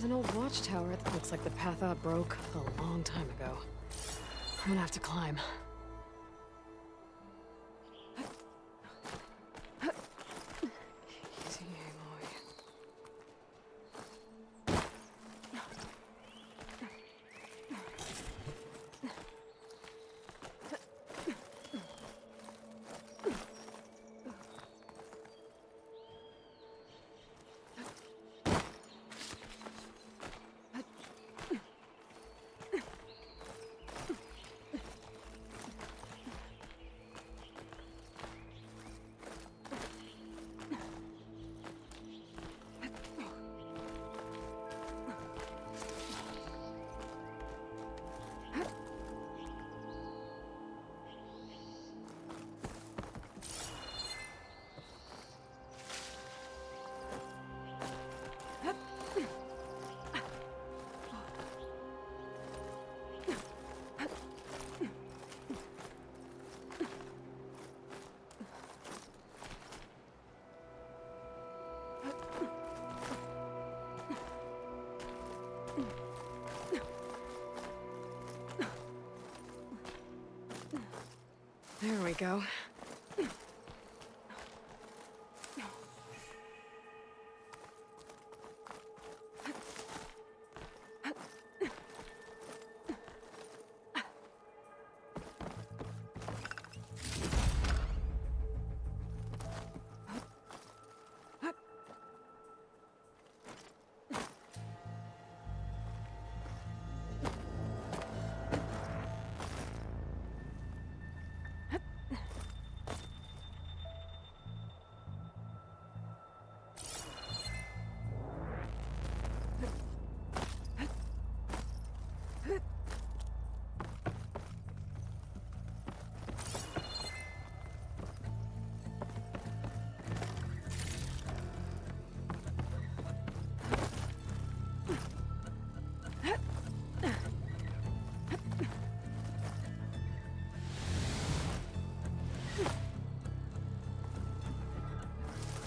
There's an old watchtower that looks like the path out broke a long time ago. I'm gonna have to climb. Easy, Aloy. There we go.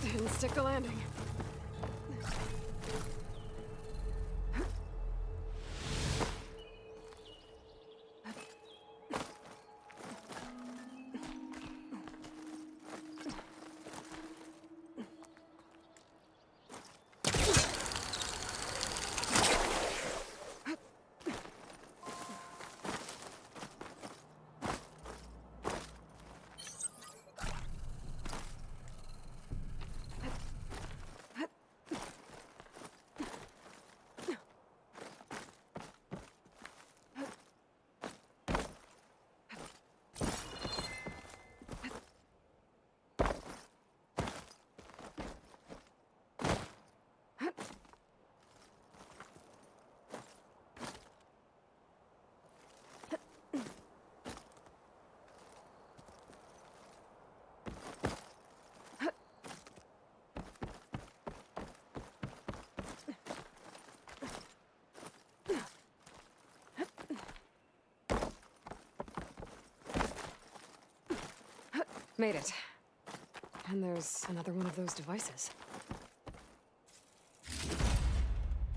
Didn't stick the landing. Made it. And there's another one of those devices.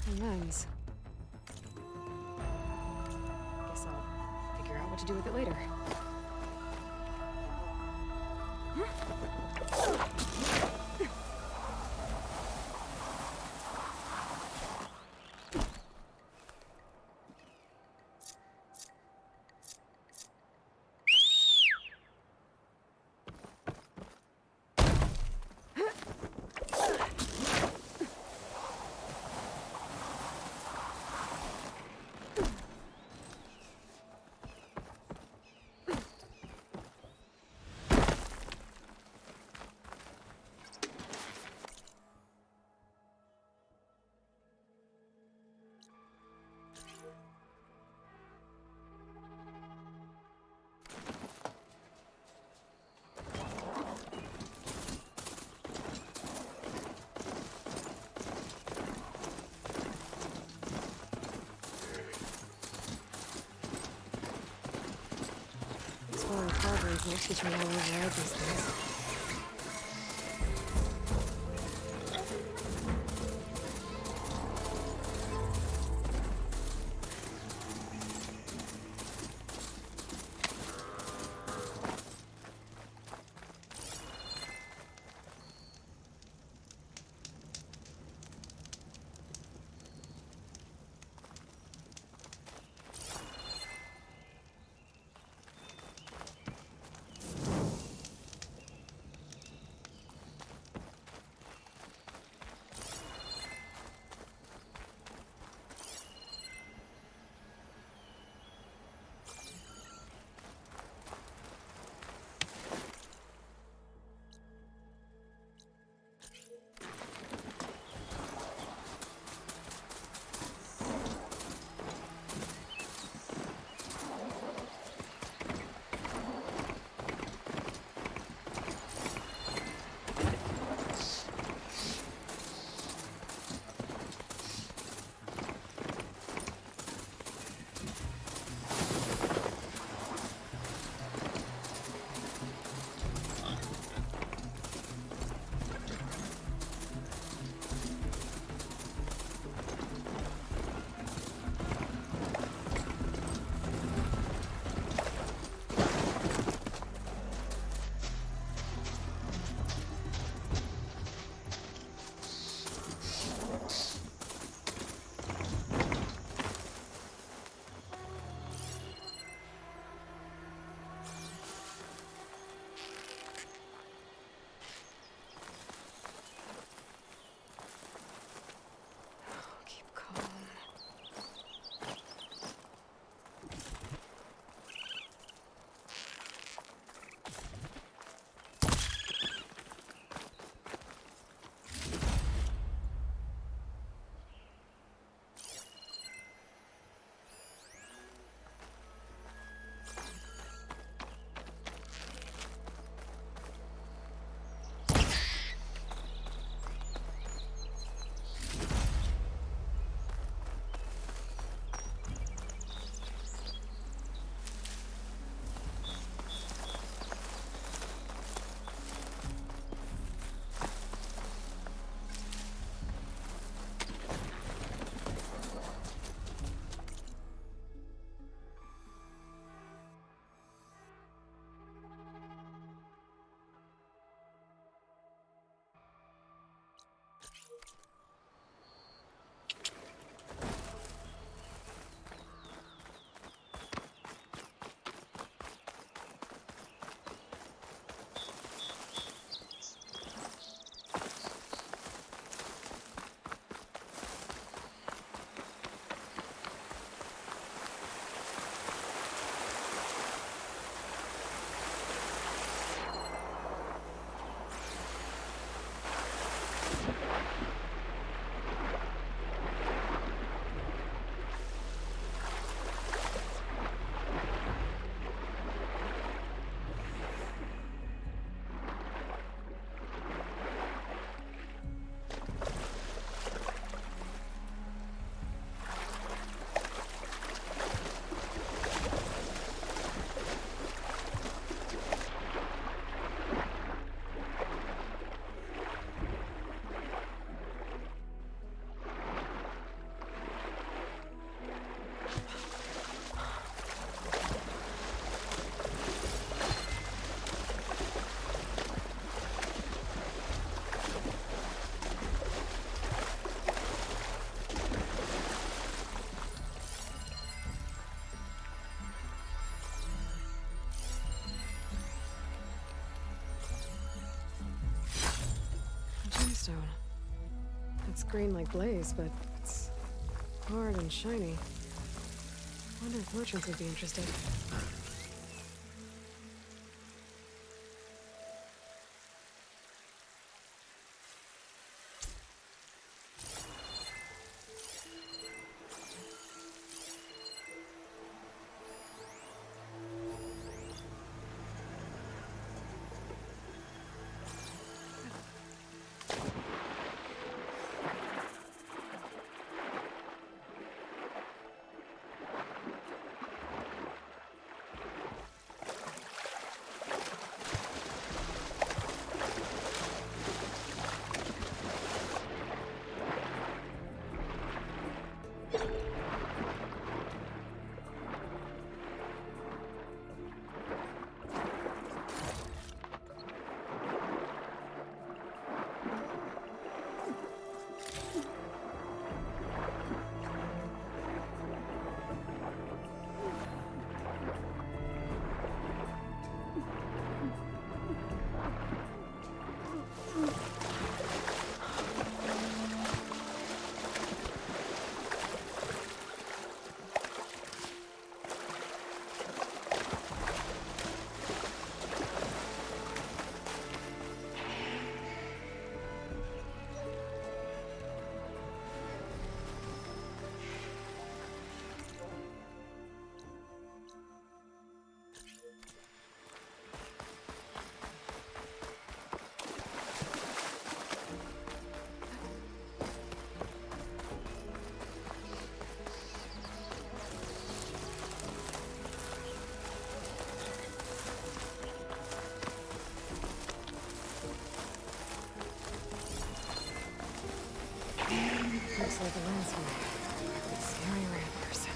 A lens. Guess I'll figure out what to do with it later. Exploring caverns will teach me how to avoid these things. green like glaze, but it's hard and shiny. Wonder if merchants would be interested. Looks like a landscape. Scary ramblers.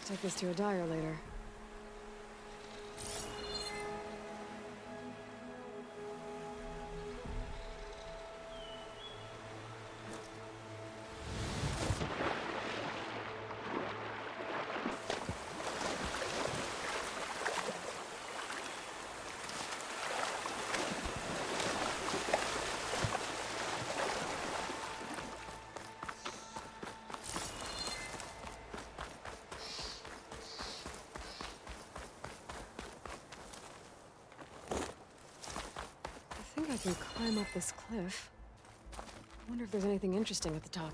Take this to a dyer later. I think I can climb up this cliff. I wonder if there's anything interesting at the top.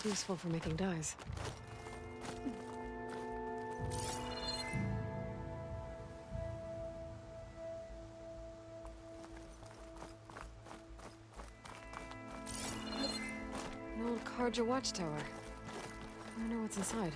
Useful for making dyes. An old Karja watchtower. I wonder what's inside.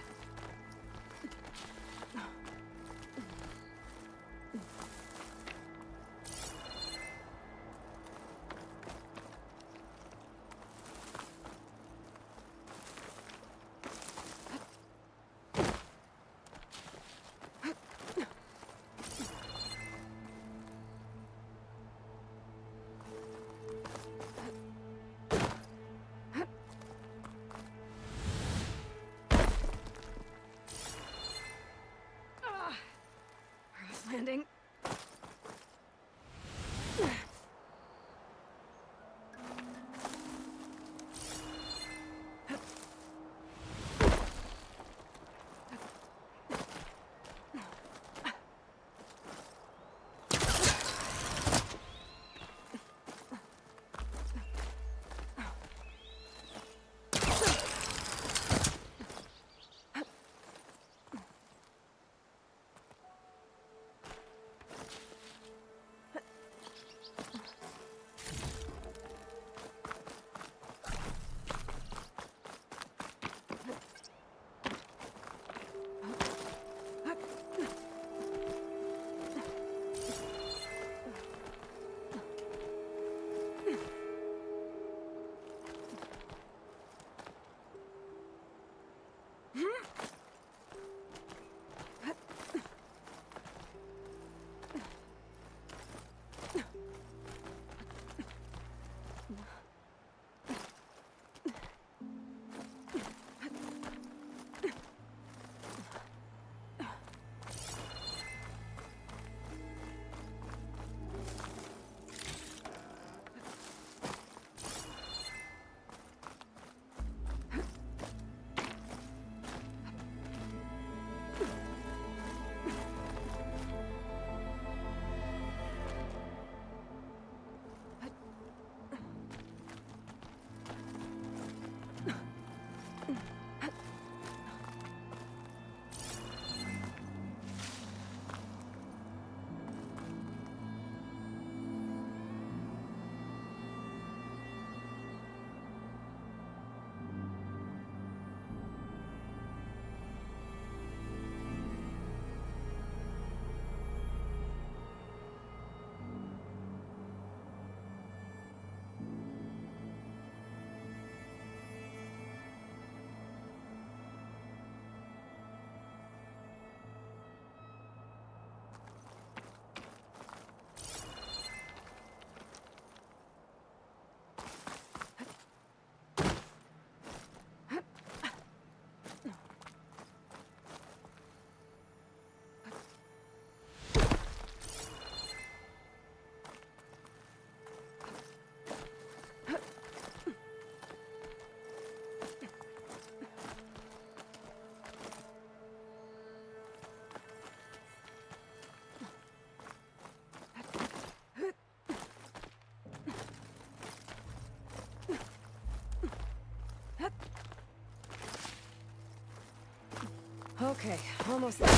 Landing. Okay, almost there.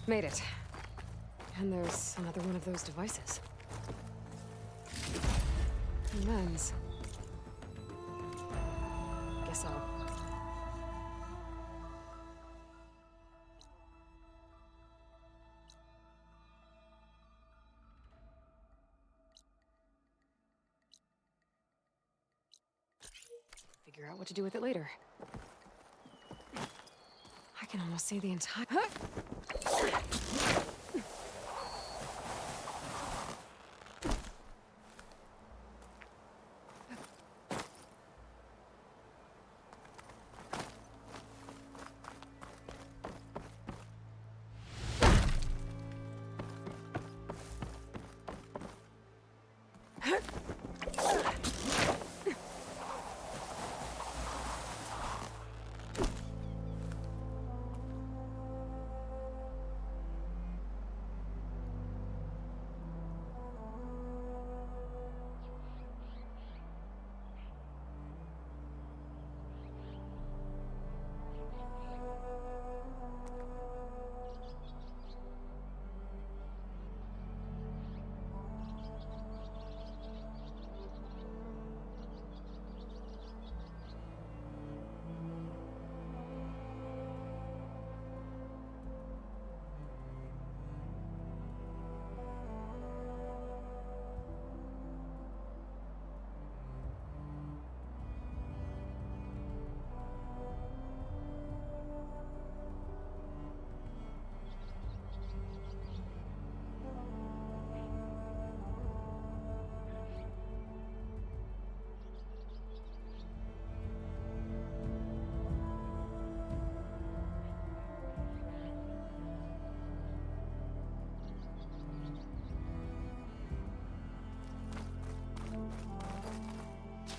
Made it. And there's another one of those devices. Lens. Guess I'll... figure out what to do with it later. I can almost see the entire...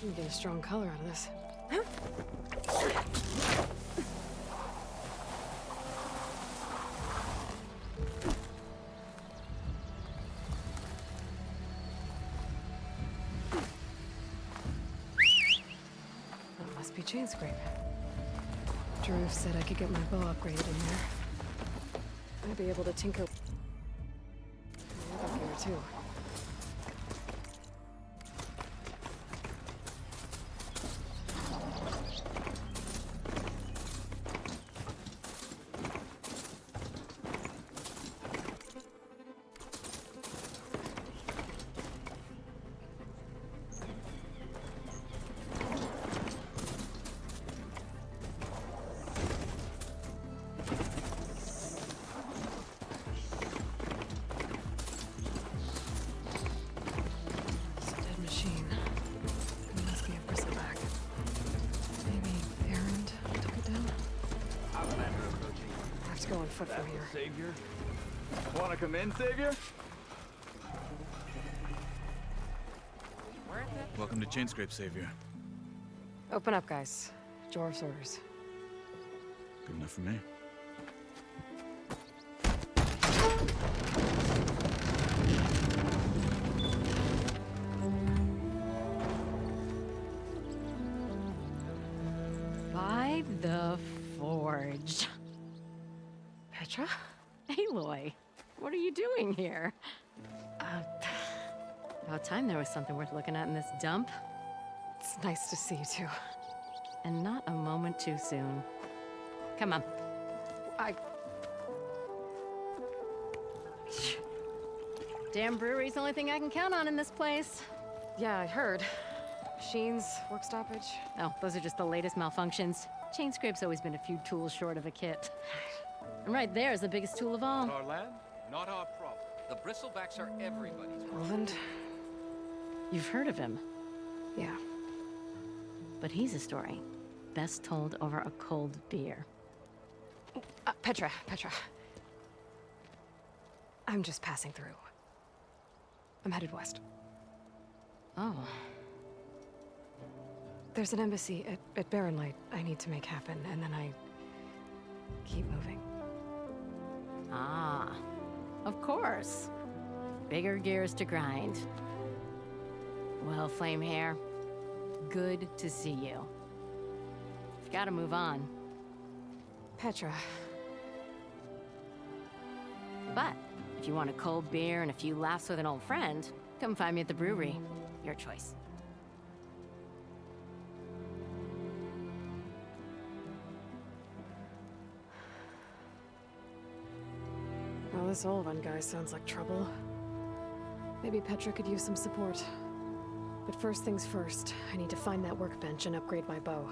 You get a strong color out of this. That must be chain scrape. Drew said I could get my bow upgraded in there. I'd be able to tinker with the other gear too. Go on foot from here. Savior? Wanna come in, Savior? Welcome to Chainscrape, Savior. Open up, guys. Jorv's orders. Good enough for me. By the Forge. Petra? Aloy, what are you doing here? About time there was something worth looking at in this dump. It's nice to see you too. And not a moment too soon. Come on. Damn brewery's the only thing I can count on in this place. Yeah, I heard. Machines, work stoppage. Oh, those are just the latest malfunctions. Chainscrape's always been a few tools short of a kit. And right there is the biggest tool of all. Our land, not our problem. The bristlebacks are everybody's problem. Roland? You've heard of him, Yeah. but he's a story best told over a cold beer. Petra. I'm just passing through. I'm headed west. Oh, There's an embassy at Barren Light I need to make happen, and then I keep moving. ah, of course. Bigger gears to grind. Well, Flamehair, good to see you. You've got to move on. Petra. But if you want a cold beer and a few laughs with an old friend, come find me at the brewery. Your choice. Well, this Olvan guy sounds like trouble. Maybe Petra could use some support. But first things first, I need to find that workbench and upgrade my bow.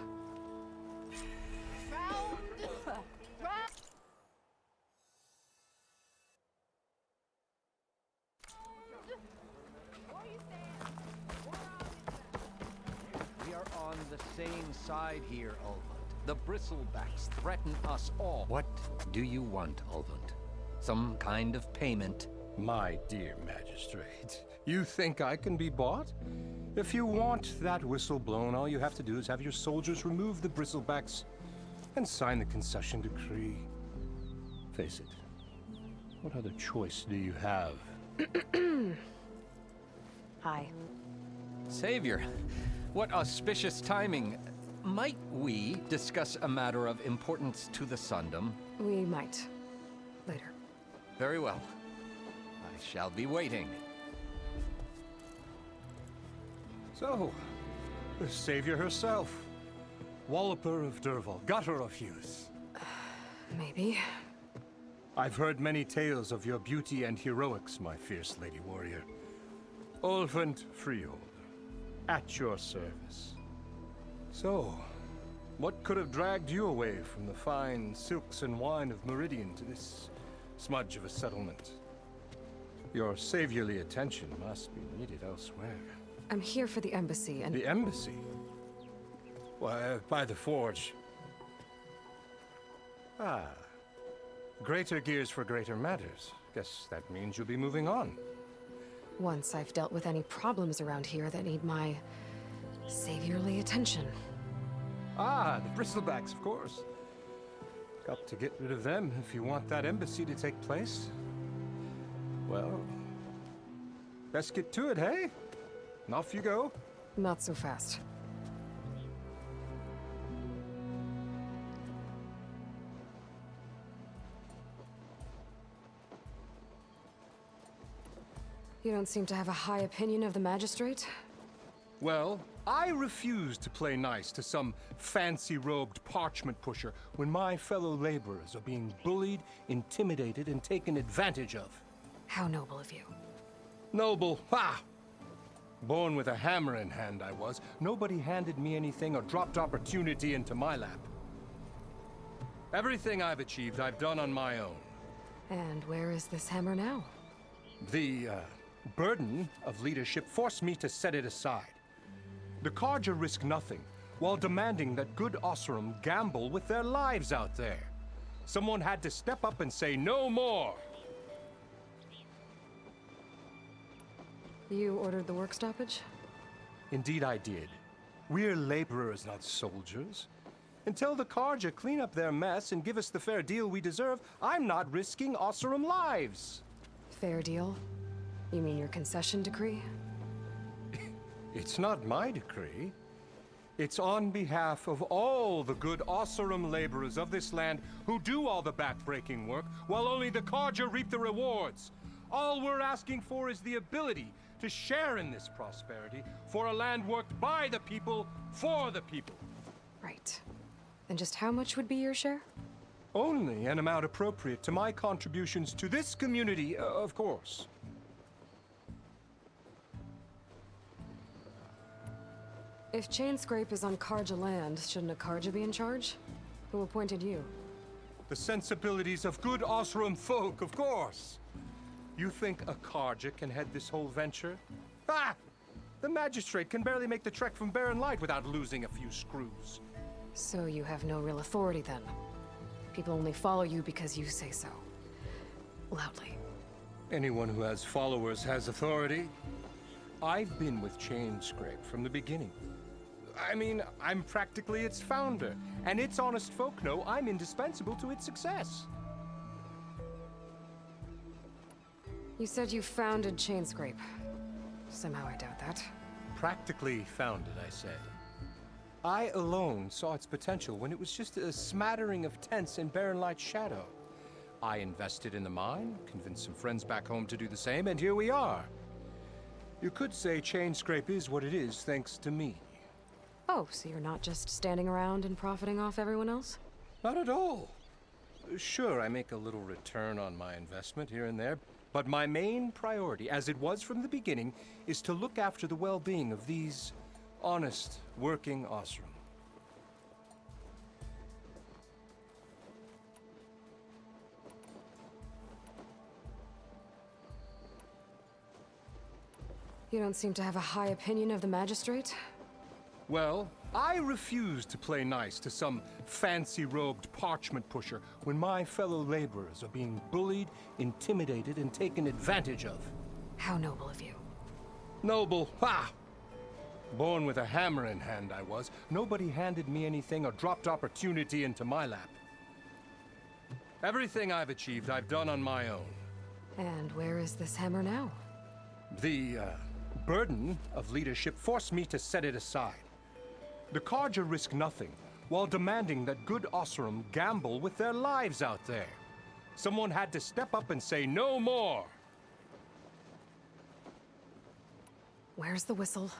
Round, side here, Ulvund. The Bristlebacks threaten us all. What do you want, Ulvund? Some kind of payment? My dear magistrate, you think I can be bought? If you want that whistle blown, all you have to do is have your soldiers remove the Bristlebacks and sign the concession decree. Face it, what other choice do you have? Hi. Savior, what auspicious timing. Might we discuss a matter of importance to the Sundom? We might. Later. Very well. I shall be waiting. So, the savior herself. Walloper of Derval, gutter of youth. Maybe. I've heard many tales of your beauty and heroics, my fierce lady warrior. Ulvund Freehold, at your service. So, what could have dragged you away from the fine silks and wine of Meridian to this smudge of a settlement? Your saviorly attention must be needed elsewhere. I'm here for the embassy and... The embassy? Why, by the forge. Ah. Greater gears for greater matters. Guess that means you'll be moving on. Once I've dealt with any problems around here that need my saviorly attention. Ah, the Bristlebacks, of course. Got to get rid of them if you want that embassy to take place. Well, best get to it, hey? And off you go. Not so fast. You don't seem to have a high opinion of the magistrate? Well, I refuse to play nice to some fancy-robed parchment pusher when my fellow laborers are being bullied, intimidated, and taken advantage of. How noble of you. Noble, ha! Born with a hammer in hand, I was. Nobody handed me anything or dropped opportunity into my lap. Everything I've achieved, I've done on my own. And where is this hammer now? The, burden of leadership forced me to set it aside. The Carja risk nothing, while demanding that good Oseram gamble with their lives out there. Someone had to step up and say no more! You ordered the work stoppage? Indeed I did. We're laborers, not soldiers. Until the Carja clean up their mess and give us the fair deal we deserve, I'm not risking Oseram lives! Fair deal? You mean your concession decree? It's not my decree. It's on behalf of all the good Oseram laborers of this land who do all the back-breaking work, while only the Carja reap the rewards. All we're asking for is the ability to share in this prosperity for a land worked by the people, for the people. Right. And just how much would be your share? Only an amount appropriate to my contributions to this community, of course. If Chainscrape is on Carja land, shouldn't a Carja be in charge? Who appointed you? The sensibilities of good Oseram folk, of course. You think a Carja can head this whole venture? Ah! The magistrate can barely make the trek from Barren Light without losing a few screws. So you have no real authority then? People only follow you because you say so. Loudly. Anyone who has followers has authority. I've been with Chainscrape from the beginning. I mean, I'm practically its founder, and its honest folk know I'm indispensable to its success. You said you founded Chainscrape. Somehow I doubt that. Practically founded, I said. I alone saw its potential when it was just a smattering of tents in Barren Light's shadow. I invested in the mine, convinced some friends back home to do the same, and here we are. You could say Chainscrape is what it is thanks to me. Oh, so you're not just standing around and profiting off everyone else? Not at all. Sure, I make a little return on my investment here and there, but my main priority, as it was from the beginning, is to look after the well-being of these honest, working Oseram. You don't seem to have a high opinion of the magistrate? Well, I refuse to play nice to some fancy-robed parchment pusher when my fellow laborers are being bullied, intimidated, and taken advantage of. How noble of you. Noble, ha! Born with a hammer in hand, I was. Nobody handed me anything or dropped opportunity into my lap. Everything I've achieved, I've done on my own. And where is this hammer now? The burden of leadership forced me to set it aside. The Carja risk nothing, while demanding that good Oseram gamble with their lives out there. Someone had to step up and say no more. Where's the whistle?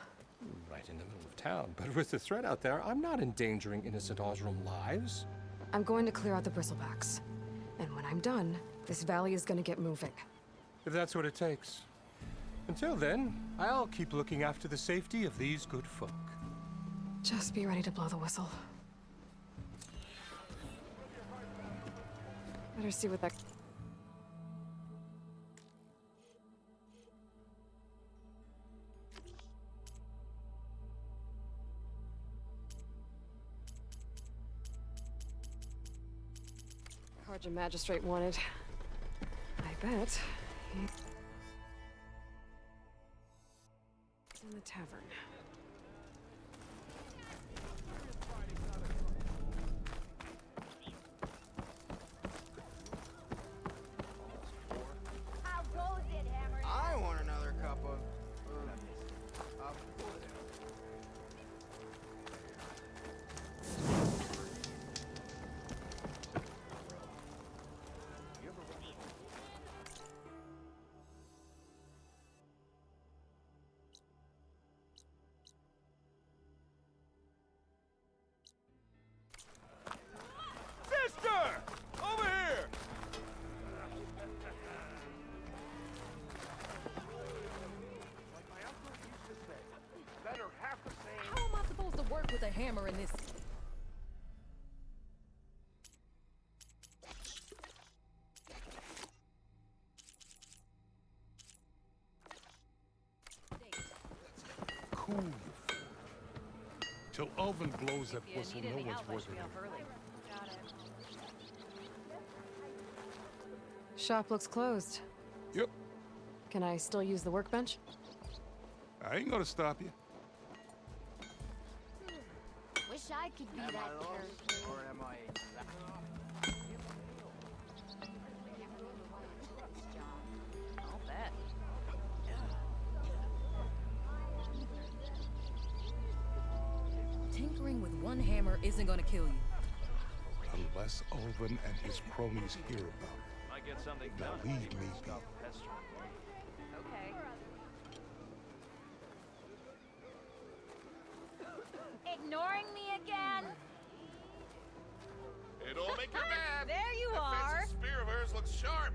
Right in the middle of town, but with the threat out there, I'm not endangering innocent Oseram lives. I'm going to clear out the bristlebacks. And when I'm done, this valley is gonna get moving. If that's what it takes. Until then, I'll keep looking after the safety of these good folk. Just be ready to blow the whistle. Better see what that... Carja Magistrate wanted. I bet he's in the tavern. I want another cup of... Sister! Over here! How am I supposed to work with a hammer in this? Cool. Till Ulvin blows that whistle, no one's working. Shop looks closed. Yep, Can I still use the workbench? I ain't gonna stop you. Wish I could be that character. Or am I... I'll bet. Tinkering with one hammer isn't gonna kill you. Unless Ulvin and his cronies hear about it. Might get something Now done. leave me be. Stop pestering. Okay. Ignoring me again? It don't make you mad. There you are. Spear of hers looks sharp.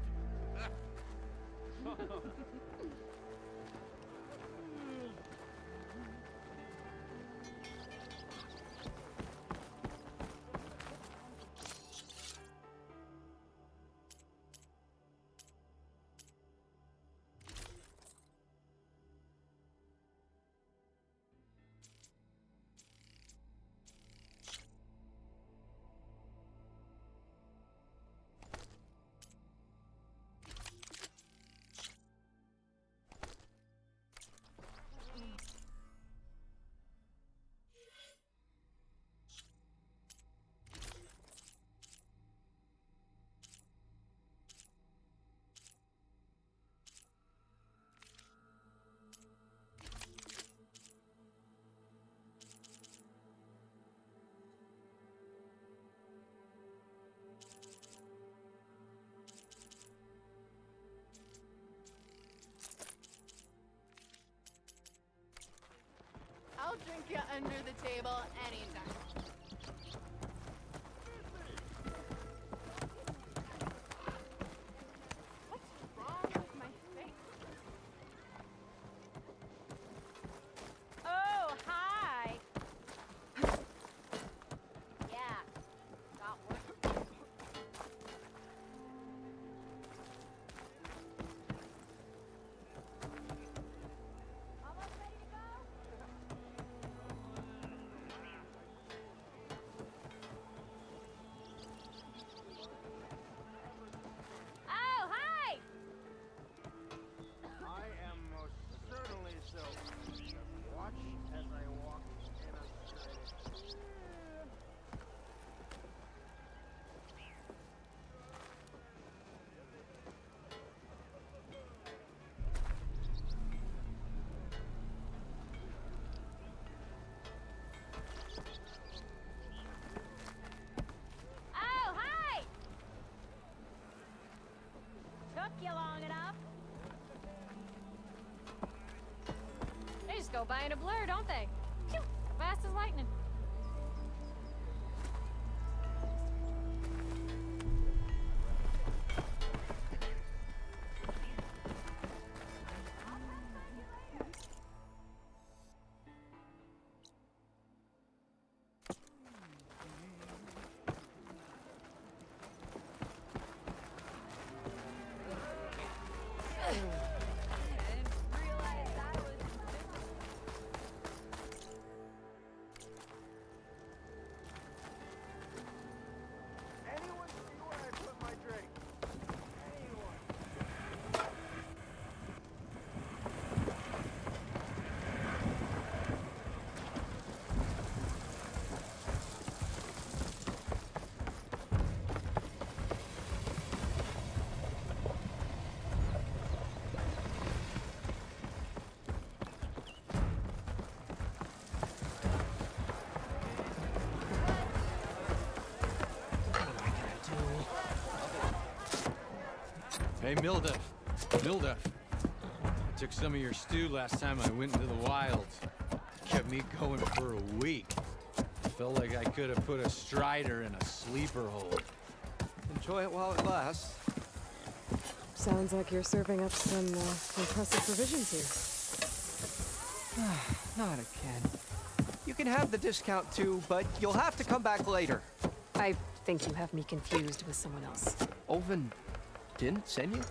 I'll drink you under the table anytime. What's wrong with my face? Oh, hi! Yeah, got work. Almost ready to go? you long enough. They just go by in a blur, don't they? Phew, fast as lightning. Anyone see where I put my drink? Anyone? Hey, Milduff. Milduff. I took some of your stew last time I went into the wilds. Kept me going for a week. Felt like I could have put a strider in a sleeper hold. Enjoy it while it lasts. Sounds like you're serving up some impressive provisions here. Not again. You can have the discount too, but you'll have to come back later. I think you have me confused with someone else. Olvin didn't send you?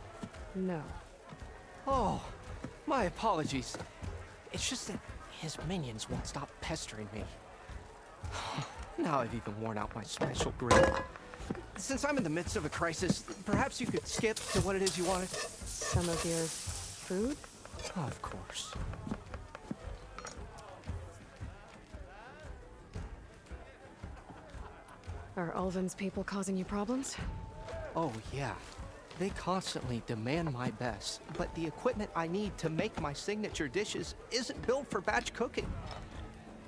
No. Oh, my apologies. It's just that his minions won't stop pestering me. Now I've even worn out my special grill. Since I'm in the midst of a crisis, perhaps you could skip to what it is you wanted? Some of your food? Of course. Are Ulvin's people causing you problems? Oh, yeah. They constantly demand my best, but the equipment I need to make my signature dishes isn't built for batch cooking.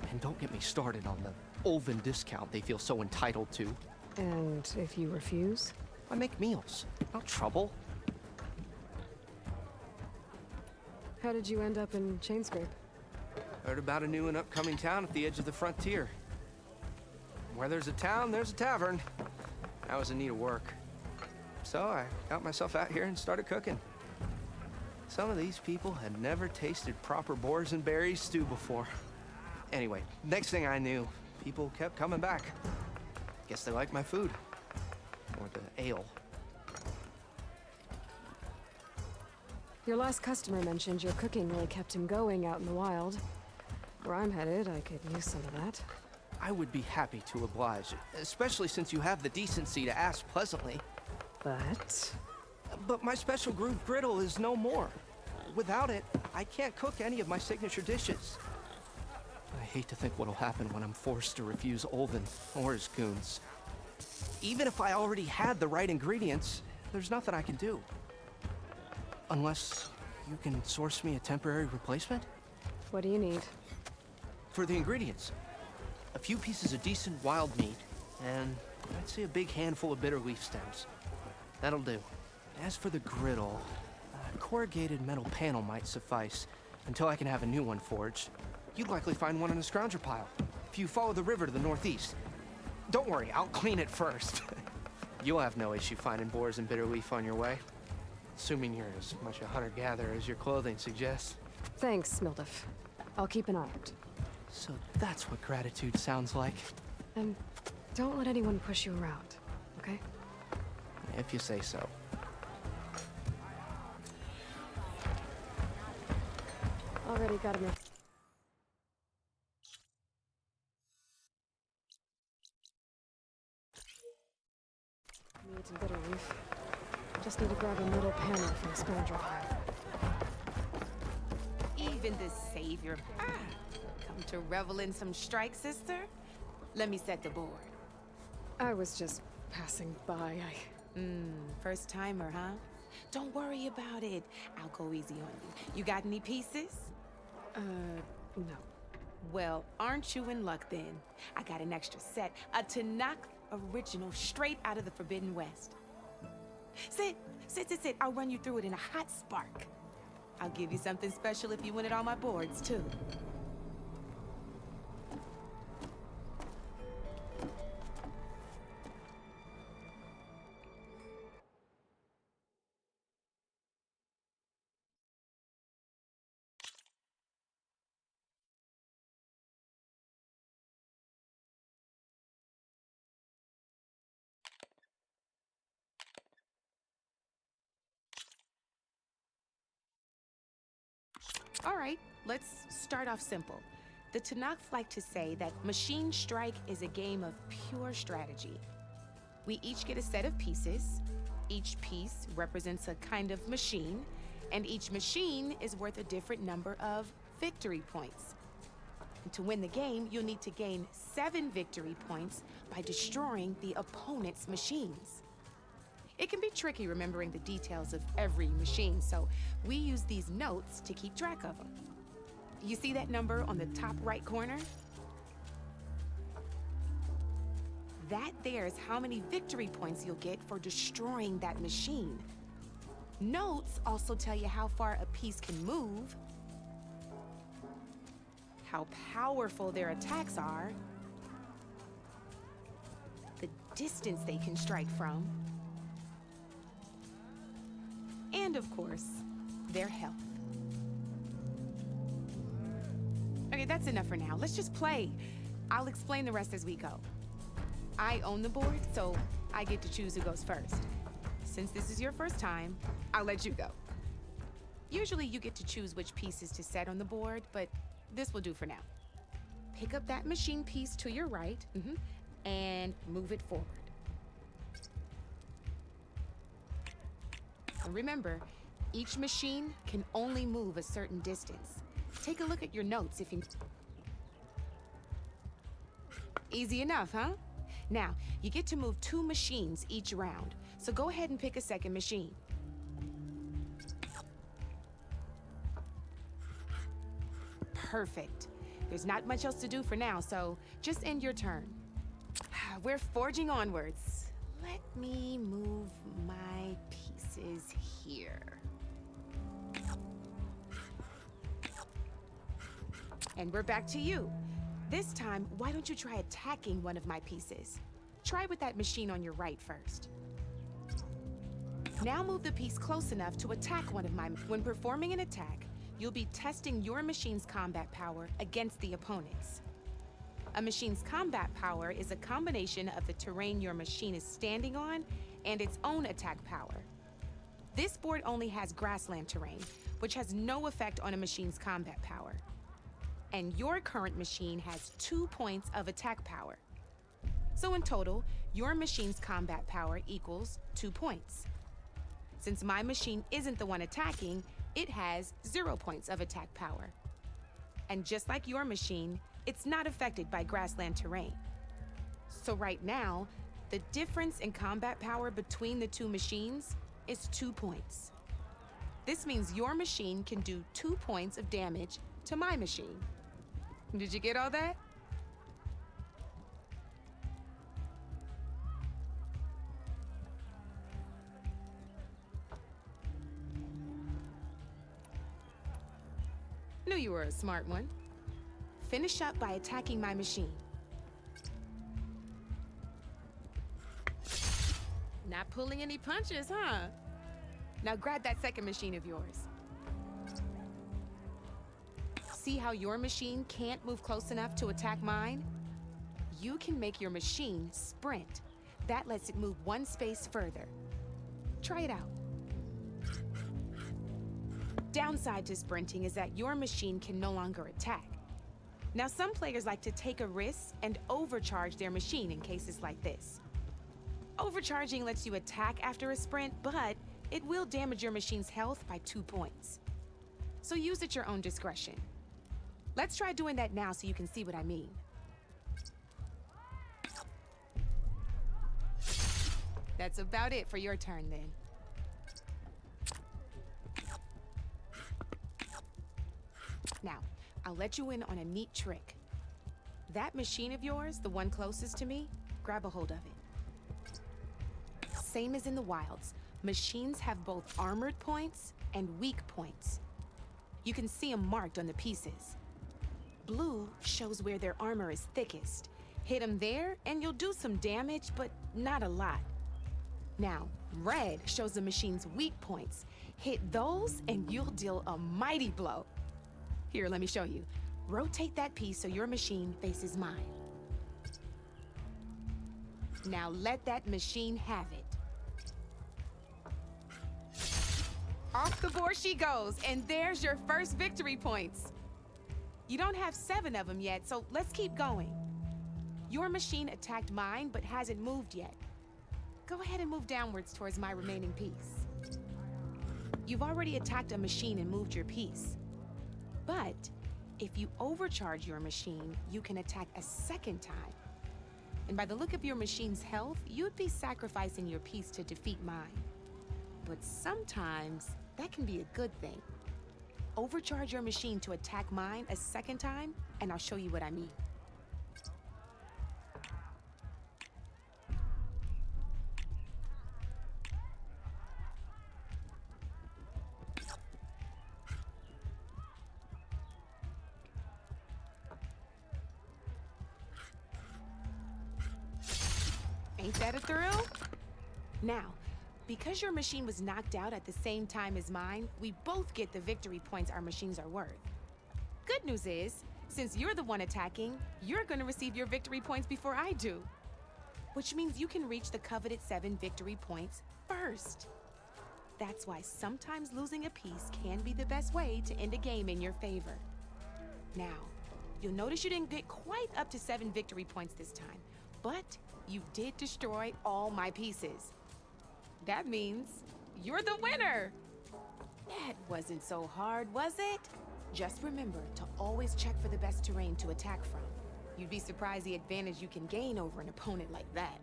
And don't get me started on the Ulvin discount they feel so entitled to. And if you refuse? I make meals, not trouble. How did you end up in Chainscrape? Heard about a new and upcoming town at the edge of the frontier. Where there's a town, there's a tavern. I was in need of work. So I got myself out here and started cooking. Some of these people had never tasted proper boars and berries stew before. Anyway, next thing I knew, people kept coming back. Guess they liked my food. Or the ale. Your last customer mentioned your cooking really kept him going out in the wild. Where I'm headed, I could use some of that. I would be happy to oblige, especially since you have the decency to ask pleasantly. But my special groove griddle is no more. Without it, I can't cook any of my signature dishes. I hate to think what'll happen when I'm forced to refuse Ulvin or his goons. Even if I already had the right ingredients, there's nothing I can do. Unless you can source me a temporary replacement? What do you need? For the ingredients, a few pieces of decent wild meat, and I'd say a big handful of bitter leaf stems. That'll do. As for the griddle, a corrugated metal panel might suffice until I can have a new one forged. You'd likely find one in a scrounger pile if you follow the river to the northeast. Don't worry, I'll clean it first. You'll have no issue finding boars and bitter leaf on your way. Assuming you're as much a hunter-gatherer as your clothing suggests. Thanks, Milduff. I'll keep an eye out. So that's what gratitude sounds like. And don't let anyone push you around, okay? If you say so. Already got enough. Meat and bitter leaf. Just need to grab a metal panel from the scrounger pile. Even the savior. Come to revel in some strike, sister? Let me set the board. I was just passing by. First timer, huh? Don't worry about it. I'll go easy on you. You got any pieces? No. Well, aren't you in luck then? I got an extra set, a Tanakh original straight out of the Forbidden West. Sit, sit, sit, sit. I'll run you through it in a hot spark. I'll give you something special if you win it on my boards, too. All right, let's start off simple. The Tanakh like to say that Machine Strike is a game of pure strategy. We each get a set of pieces. Each piece represents a kind of machine, and each machine is worth a different number of victory points. And to win the game, you'll need to gain 7 victory points by destroying the opponent's machines. It can be tricky remembering the details of every machine, so we use these notes to keep track of them. You see that number on the top right corner? That there is how many victory points you'll get for destroying that machine. Notes also tell you how far a piece can move, how powerful their attacks are, the distance they can strike from, and of course, their health. Okay, that's enough for now. Let's just play. I'll explain the rest as we go. I own the board, so I get to choose who goes first. Since this is your first time, I'll let you go. Usually you get to choose which pieces to set on the board, but this will do for now. Pick up that machine piece to your right, and move it forward. And remember, each machine can only move a certain distance. Take a look at your notes if you... Easy enough, huh? Now, you get to move 2 machines each round, so go ahead and pick a second machine. Perfect. There's not much else to do for now, so just end your turn. We're forging onwards. Let me move my pieces here. And we're back to you. This time, why don't you try attacking one of my pieces? Try with that machine on your right first. Now move the piece close enough to attack one of my... When performing an attack, you'll be testing your machine's combat power against the opponent's. A machine's combat power is a combination of the terrain your machine is standing on and its own attack power. This board only has grassland terrain, which has no effect on a machine's combat power. And your current machine has 2 points of attack power. So in total, your machine's combat power equals 2 points. Since my machine isn't the one attacking, it has 0 points of attack power. And just like your machine, it's not affected by grassland terrain. So right now, the difference in combat power between the 2 machines is 2 points. This means your machine can do 2 points of damage to my machine. Did you get all that? Knew you were a smart one. Finish up by attacking my machine. Not pulling any punches, huh? Now grab that second machine of yours. See how your machine can't move close enough to attack mine? You can make your machine sprint. That lets it move 1 space further. Try it out. Downside to sprinting is that your machine can no longer attack. Now, some players like to take a risk and overcharge their machine in cases like this. Overcharging lets you attack after a sprint, but it will damage your machine's health by 2 points. So use at your own discretion. Let's try doing that now so you can see what I mean. That's about it for your turn then. Now, I'll let you in on a neat trick. That machine of yours, the one closest to me, grab a hold of it. Same as in the wilds. Machines have both armored points and weak points. You can see them marked on the pieces. Blue shows where their armor is thickest. Hit them there, and you'll do some damage, but not a lot. Now, red shows the machine's weak points. Hit those, and you'll deal a mighty blow. Here, let me show you. Rotate that piece so your machine faces mine. Now let that machine have it. Off the board she goes, and there's your first victory points. You don't have 7 of them yet, so let's keep going. Your machine attacked mine, but hasn't moved yet. Go ahead and move downwards towards my remaining piece. You've already attacked a machine and moved your piece. But if you overcharge your machine, you can attack a second time. And by the look of your machine's health, you'd be sacrificing your piece to defeat mine. But sometimes, that can be a good thing. Overcharge your machine to attack mine a second time, and I'll show you what I mean. Ain't that a thrill? Now, because your machine was knocked out at the same time as mine, we both get the victory points our machines are worth. Good news is, since you're the one attacking, you're gonna receive your victory points before I do. Which means you can reach the coveted 7 victory points first. That's why sometimes losing a piece can be the best way to end a game in your favor. Now, you'll notice you didn't get quite up to 7 victory points this time, but you did destroy all my pieces. That means you're the winner! That wasn't so hard, was it? Just remember to always check for the best terrain to attack from. You'd be surprised the advantage you can gain over an opponent like that.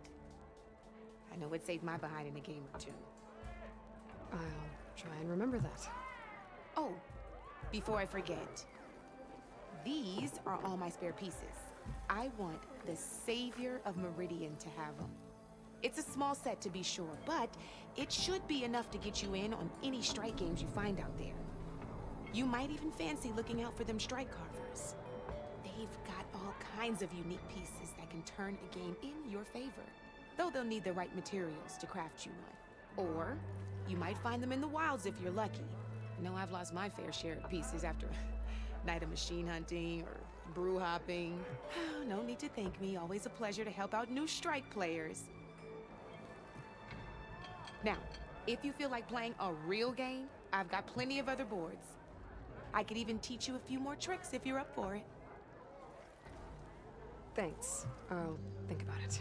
I know it saved my behind in a game or 2. I'll try and remember that. Oh, before I forget, these are all my spare pieces. I want the Savior of Meridian to have them. It's a small set to be sure, but it should be enough to get you in on any strike games you find out there. You might even fancy looking out for them strike carvers. They've got all kinds of unique pieces that can turn a game in your favor, though they'll need the right materials to craft you one. Or you might find them in the wilds if you're lucky. I know I've lost my fair share of pieces after a night of machine hunting or brew hopping. No need to thank me. Always a pleasure to help out new strike players. Now, if you feel like playing a real game, I've got plenty of other boards. I could even teach you a few more tricks if you're up for it. Thanks. I'll think about it.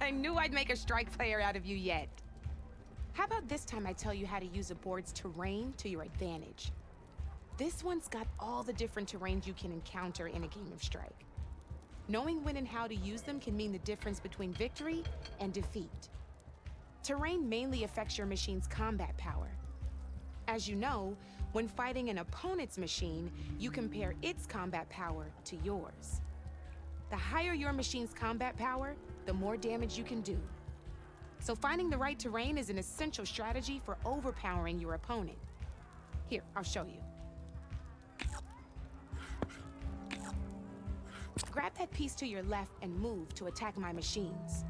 I knew I'd make a strike player out of you yet. How about this time I tell you how to use a board's terrain to your advantage? This one's got all the different terrains you can encounter in a game of Strike. Knowing when and how to use them can mean the difference between victory and defeat. Terrain mainly affects your machine's combat power. As you know, when fighting an opponent's machine, you compare its combat power to yours. The higher your machine's combat power, the more damage you can do. So finding the right terrain is an essential strategy for overpowering your opponent. Here, I'll show you. Grab that piece to your left and move to attack my machines.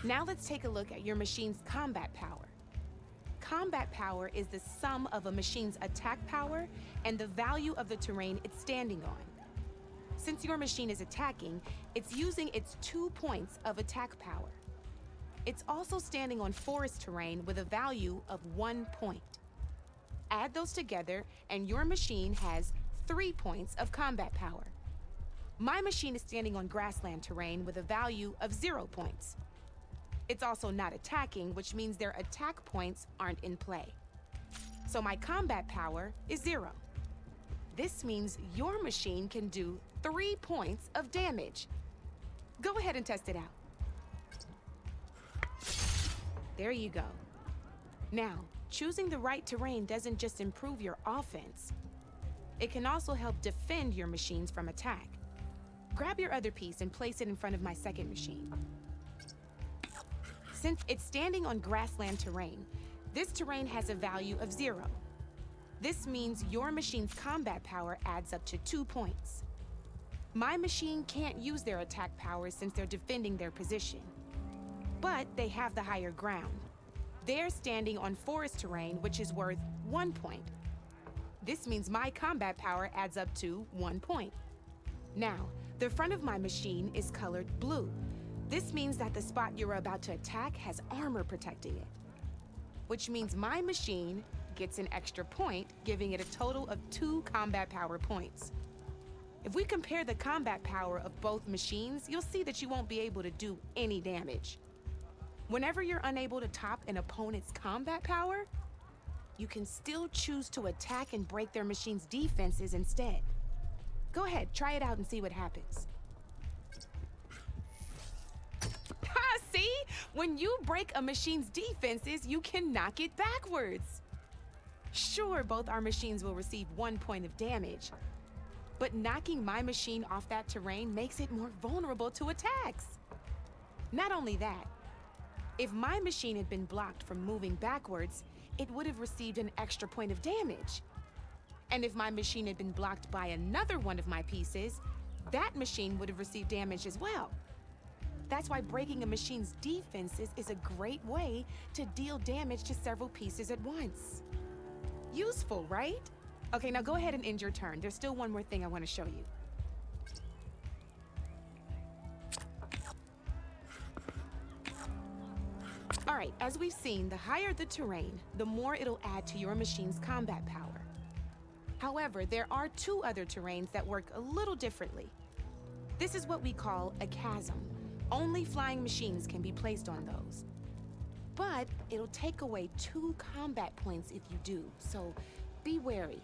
Now let's take a look at your machine's combat power. Combat power is the sum of a machine's attack power and the value of the terrain it's standing on. Since your machine is attacking, it's using its 2 points of attack power. It's also standing on forest terrain with a value of 1 point. Add those together, and your machine has 3 points of combat power. My machine is standing on grassland terrain with a value of 0 points. It's also not attacking, which means their attack points aren't in play. So my combat power is 0. This means your machine can do 3 points of damage. Go ahead and test it out. There you go. Now, choosing the right terrain doesn't just improve your offense. It can also help defend your machines from attack. Grab your other piece and place it in front of my second machine. Since it's standing on grassland terrain, this terrain has a value of 0. This means your machine's combat power adds up to 2 points. My machine can't use their attack power since they're defending their position. But they have the higher ground. They're standing on forest terrain, which is worth 1 point. This means my combat power adds up to 1 point. Now, the front of my machine is colored blue. This means that the spot you're about to attack has armor protecting it, which means my machine gets an extra point, giving it a total of 2 combat power points. If we compare the combat power of both machines, you'll see that you won't be able to do any damage. Whenever you're unable to top an opponent's combat power, you can still choose to attack and break their machine's defenses instead. Go ahead, try it out and see what happens. Ha, see? When you break a machine's defenses, you can knock it backwards. Sure, both our machines will receive 1 point of damage, but knocking my machine off that terrain makes it more vulnerable to attacks. Not only that, if my machine had been blocked from moving backwards, it would have received an extra point of damage. And if my machine had been blocked by another one of my pieces, that machine would have received damage as well. That's why breaking a machine's defenses is a great way to deal damage to several pieces at once. Useful, right? Okay, now go ahead and end your turn. There's still one more thing I want to show you. All right, as we've seen, the higher the terrain, the more it'll add to your machine's combat power. However, there are 2 other terrains that work a little differently. This is what we call a chasm. Only flying machines can be placed on those. But it'll take away 2 combat points if you do, so be wary.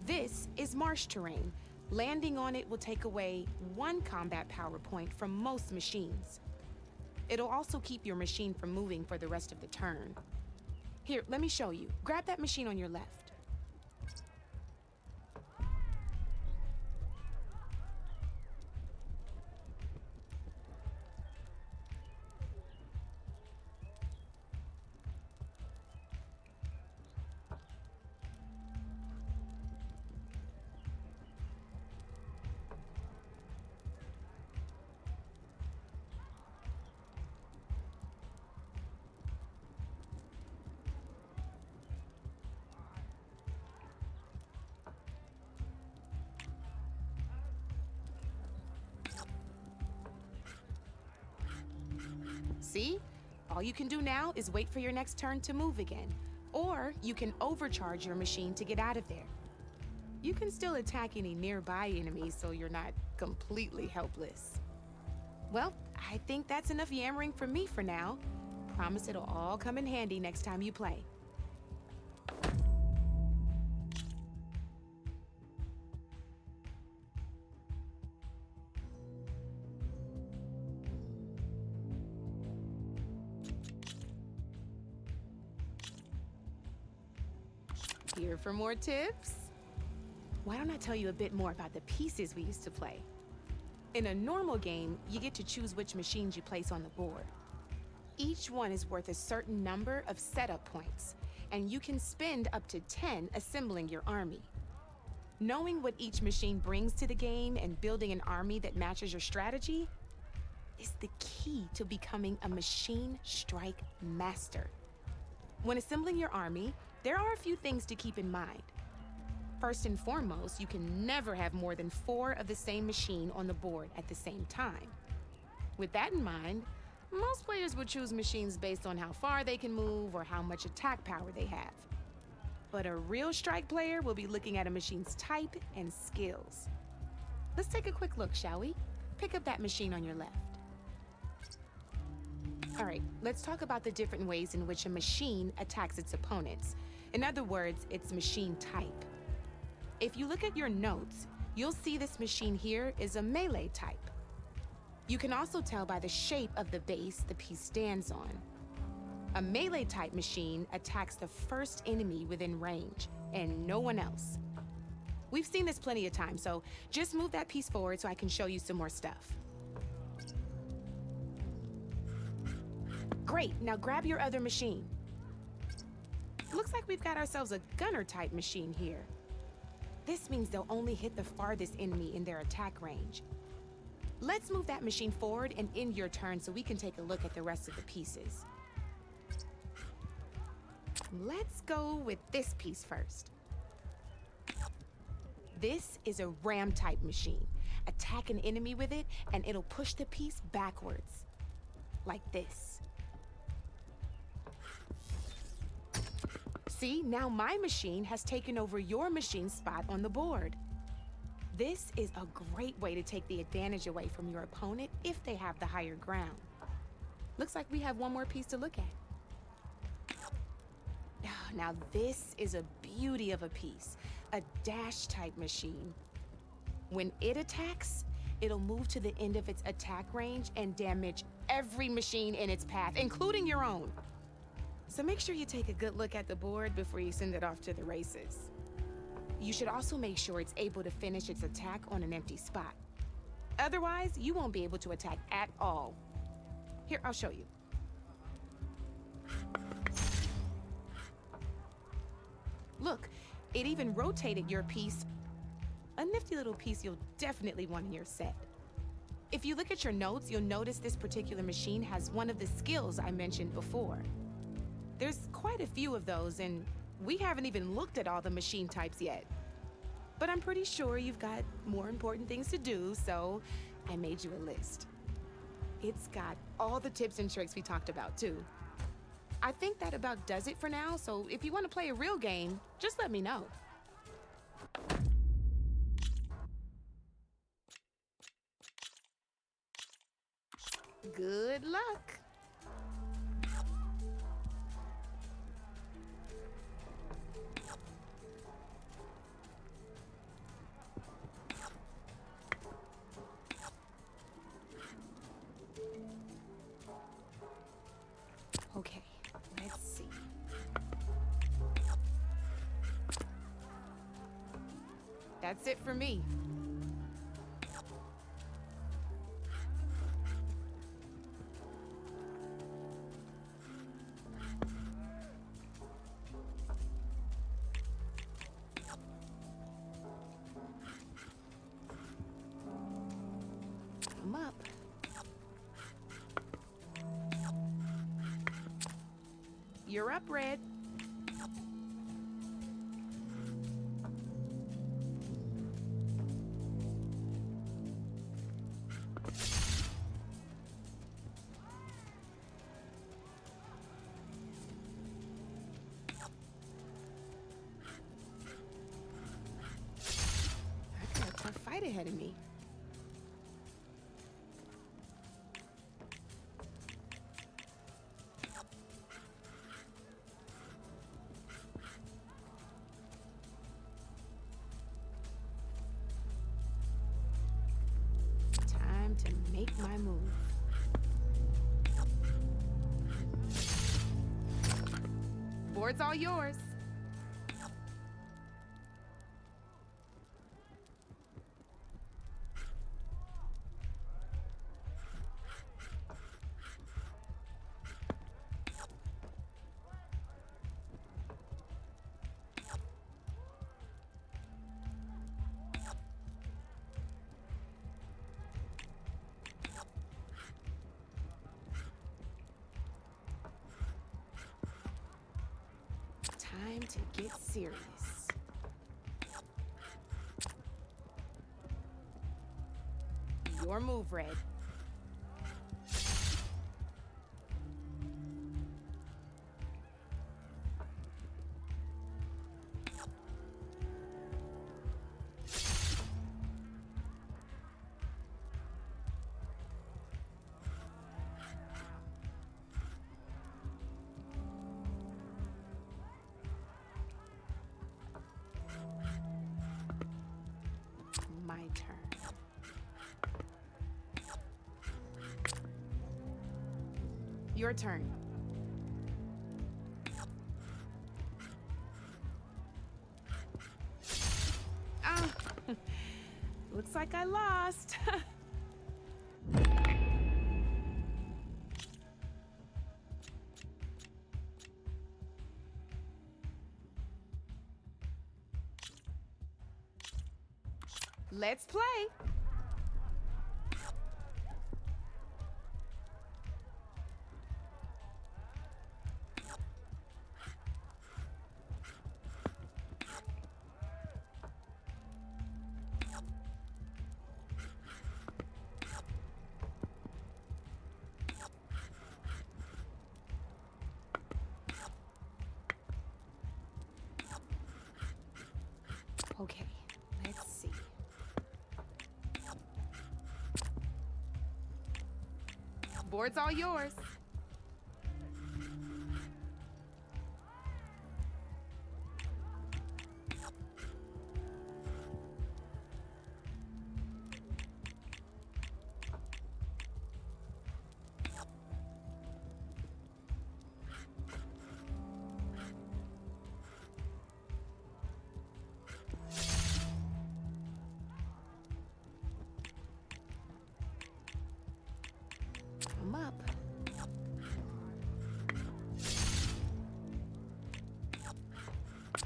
This is marsh terrain. Landing on it will take away 1 combat power point from most machines. It'll also keep your machine from moving for the rest of the turn. Here, let me show you. Grab that machine on your left. See? All you can do now is wait for your next turn to move again. Or you can overcharge your machine to get out of there. You can still attack any nearby enemies so you're not completely helpless. Well, I think that's enough yammering from me for now. Promise it'll all come in handy next time you play. Here for more tips? Why don't I tell you a bit more about the pieces we used to play? In a normal game, you get to choose which machines you place on the board. Each one is worth a certain number of setup points, and you can spend up to 10 assembling your army. Knowing what each machine brings to the game and building an army that matches your strategy is the key to becoming a machine strike master. When assembling your army, there are a few things to keep in mind. First and foremost, you can never have more than 4 of the same machine on the board at the same time. With that in mind, most players would choose machines based on how far they can move or how much attack power they have. But a real strike player will be looking at a machine's type and skills. Let's take a quick look, shall we? Pick up that machine on your left. All right, let's talk about the different ways in which a machine attacks its opponents. In other words, its machine type. If you look at your notes, you'll see this machine here is a melee type. You can also tell by the shape of the base the piece stands on. A melee type machine attacks the first enemy within range, and no one else. We've seen this plenty of times, so just move that piece forward so I can show you some more stuff. Great, now grab your other machine. Looks like we've got ourselves a gunner type machine here. This means they'll only hit the farthest enemy in their attack range. Let's move that machine forward and end your turn so we can take a look at the rest of the pieces. Let's go with this piece first. This is a ram type machine. Attack an enemy with it and it'll push the piece backwards. Like this. See, now my machine has taken over your machine's spot on the board. This is a great way to take the advantage away from your opponent if they have the higher ground. Looks like we have one more piece to look at. Now this is a beauty of a piece, a dash type machine. When it attacks, it'll move to the end of its attack range and damage every machine in its path, including your own. So make sure you take a good look at the board before you send it off to the races. You should also make sure it's able to finish its attack on an empty spot. Otherwise, you won't be able to attack at all. Here, I'll show you. Look, it even rotated your piece. A nifty little piece you'll definitely want in your set. If you look at your notes, you'll notice this particular machine has one of the skills I mentioned before. There's quite a few of those, and we haven't even looked at all the machine types yet. But I'm pretty sure you've got more important things to do, so I made you a list. It's got all the tips and tricks we talked about, too. I think that about does it for now, so if you want to play a real game, just let me know. Good luck. Okay, let's see. That's it for me. Come up. You're up, Red. I got a tough fight ahead of me. Time to make my move. Board's all yours. Time to get serious. Your move, Red. Your turn. Ah, looks like I lost. Let's play. Okay, let's see. Board's all yours. I'm up.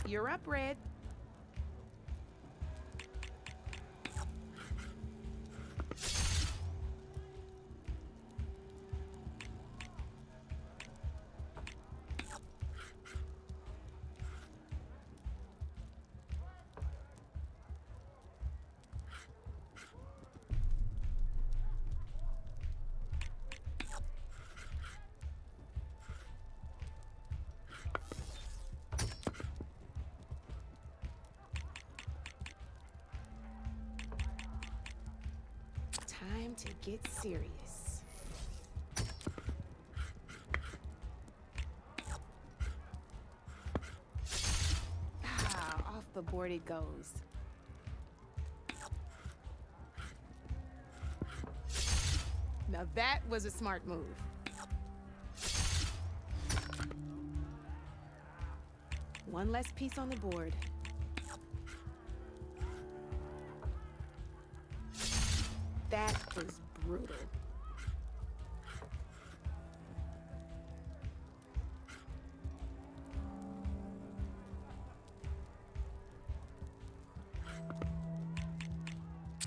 You're up, Red. Time to get serious. Ah, off the board it goes. Now that was a smart move. One less piece on the board. That was brutal.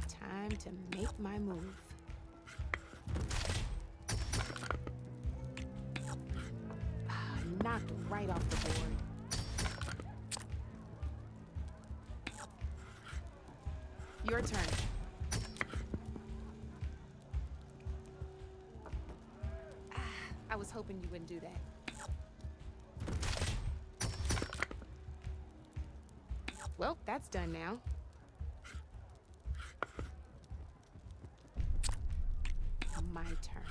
Time to make my move. Knocked right off the board. Your turn. I was hoping you wouldn't do that. Well, that's done now. My turn.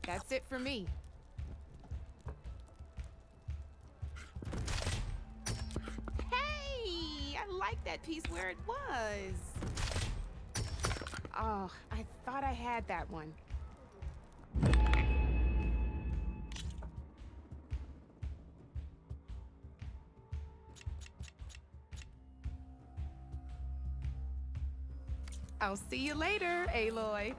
That's it for me. Hey! I like that piece where it was. Oh, I thought I had that one. I'll see you later, Aloy.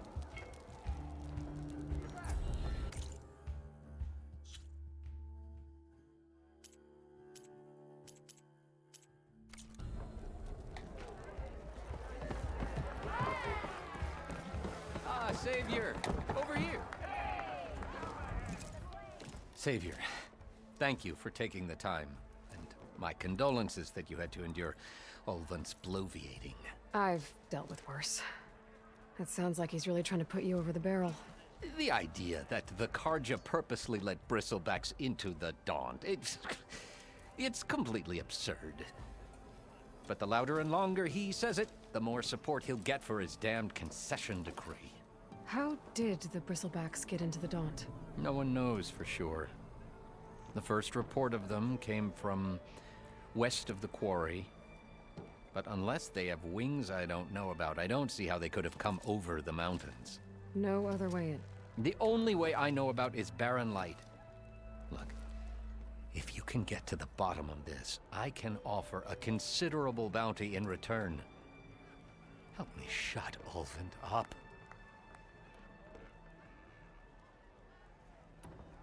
Savior, over here. Savior, thank you for taking the time. And my condolences that you had to endure Ulvund's bloviating. I've dealt with worse. It sounds like he's really trying to put you over the barrel. The idea that the Carja purposely let bristlebacks into the Daunt, it's completely absurd. But the louder and longer he says it, the more support he'll get for his damned concession decree. How did the Bristlebacks get into the Daunt? No one knows for sure. The first report of them came from west of the quarry, But unless they have wings I don't know about, I don't see how they could have come over the mountains. No other way in. The only way I know about is Barren Light. Look, if you can get to the bottom of this, I can offer a considerable bounty in return. Help me shut Ulvund up.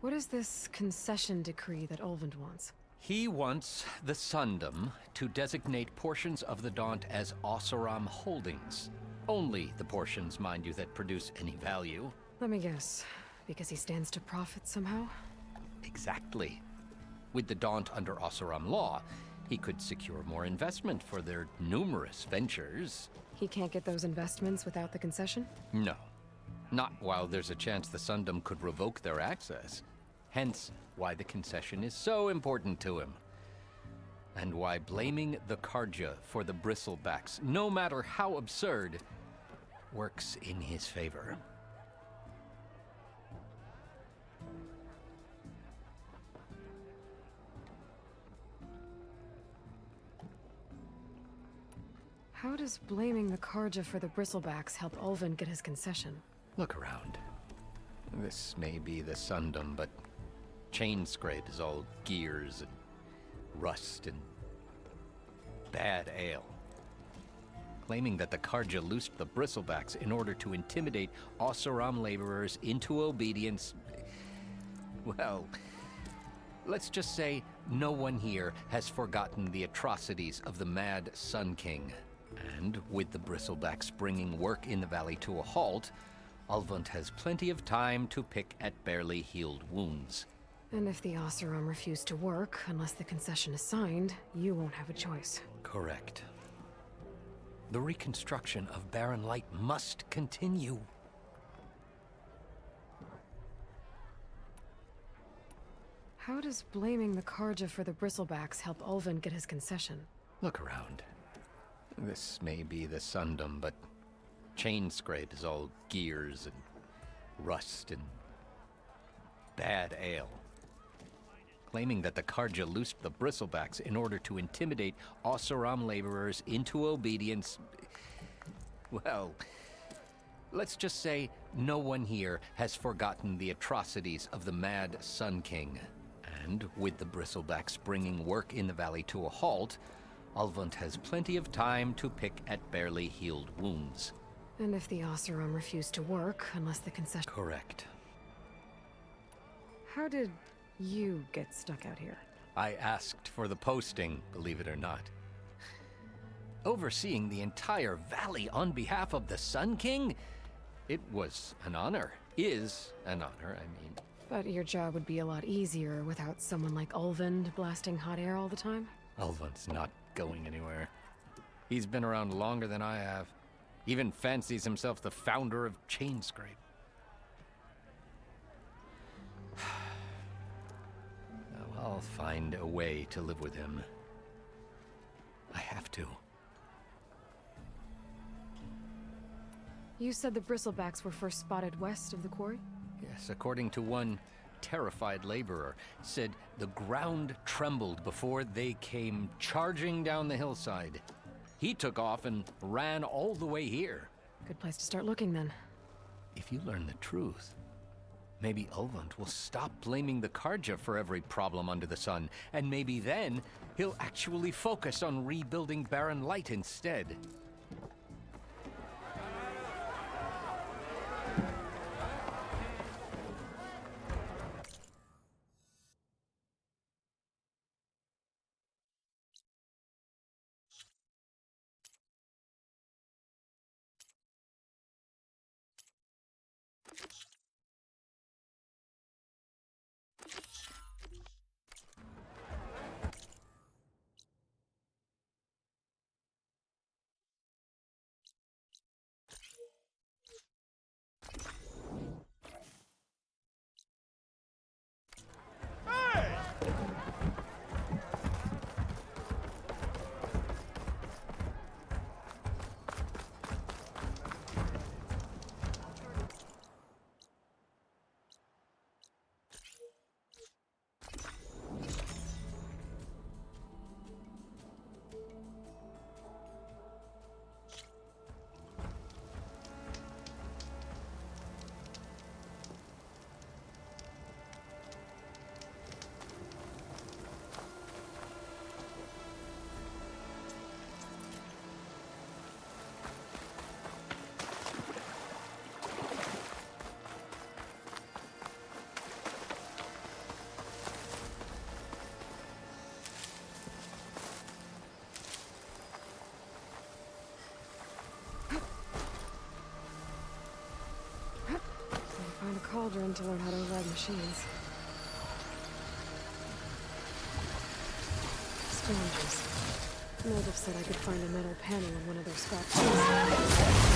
What is this concession decree that Ulvund wants? He wants the Sundom to designate portions of the Daunt as Oseram holdings. Only the portions, mind you, that produce any value. Let me guess. Because he stands to profit somehow? Exactly. With the Daunt under Oseram law, he could secure more investment for their numerous ventures. He can't get those investments without the concession? No. Not while there's a chance the Sundom could revoke their access. Hence, why the concession is so important to him. And why blaming the Karja for the Bristlebacks, no matter how absurd, works in his favor. How does blaming the Karja for the Bristlebacks help Ulvund get his concession? Look around. This may be the Sundom, but Chainscrape is all gears and rust and bad ale. Claiming that the Karja loosed the Bristlebacks in order to intimidate Oseram laborers into obedience. Well, let's just say no one here has forgotten the atrocities of the Mad Sun King. And with the Bristlebacks bringing work in the valley to a halt, Ulvund has plenty of time to pick at barely healed wounds. And if the Oseram refuse to work, unless the concession is signed, you won't have a choice. Correct. The reconstruction of Barren Light must continue. How does blaming the Karja for the Bristlebacks help Ulvund get his concession? Look around. This may be the Sundom, but Chainscrape is all gears and rust and bad ale. Claiming that the Karja loosed the Bristlebacks in order to intimidate Oseram laborers into obedience. Well, let's just say no one here has forgotten the atrocities of the Mad Sun King. And with the Bristlebacks bringing work in the valley to a halt, Ulvund has plenty of time to pick at barely healed wounds. And if the Oseram refuse to work, unless the concession... Correct. How did you get stuck out here? I asked for the posting, believe it or not. Overseeing the entire valley on behalf of the Sun King? It was an honor. Is an honor, I mean. But your job would be a lot easier without someone like Ulvund blasting hot air all the time? Ulvund's not going anywhere. He's been around longer than I have. Even fancies himself the founder of Chainscrape. I'll find a way to live with him. I have to. You said the Bristlebacks were first spotted west of the quarry? Yes, according to one terrified laborer, said the ground trembled before they came charging down the hillside. He took off and ran all the way here. Good place to start looking, then. If you learn the truth, maybe Ulvund will stop blaming the Karja for every problem under the sun, and maybe then he'll actually focus on rebuilding Barren Light instead. children to learn how to ride machines. Strangers. Moldov said I could find a metal panel in one of their scrap pieces.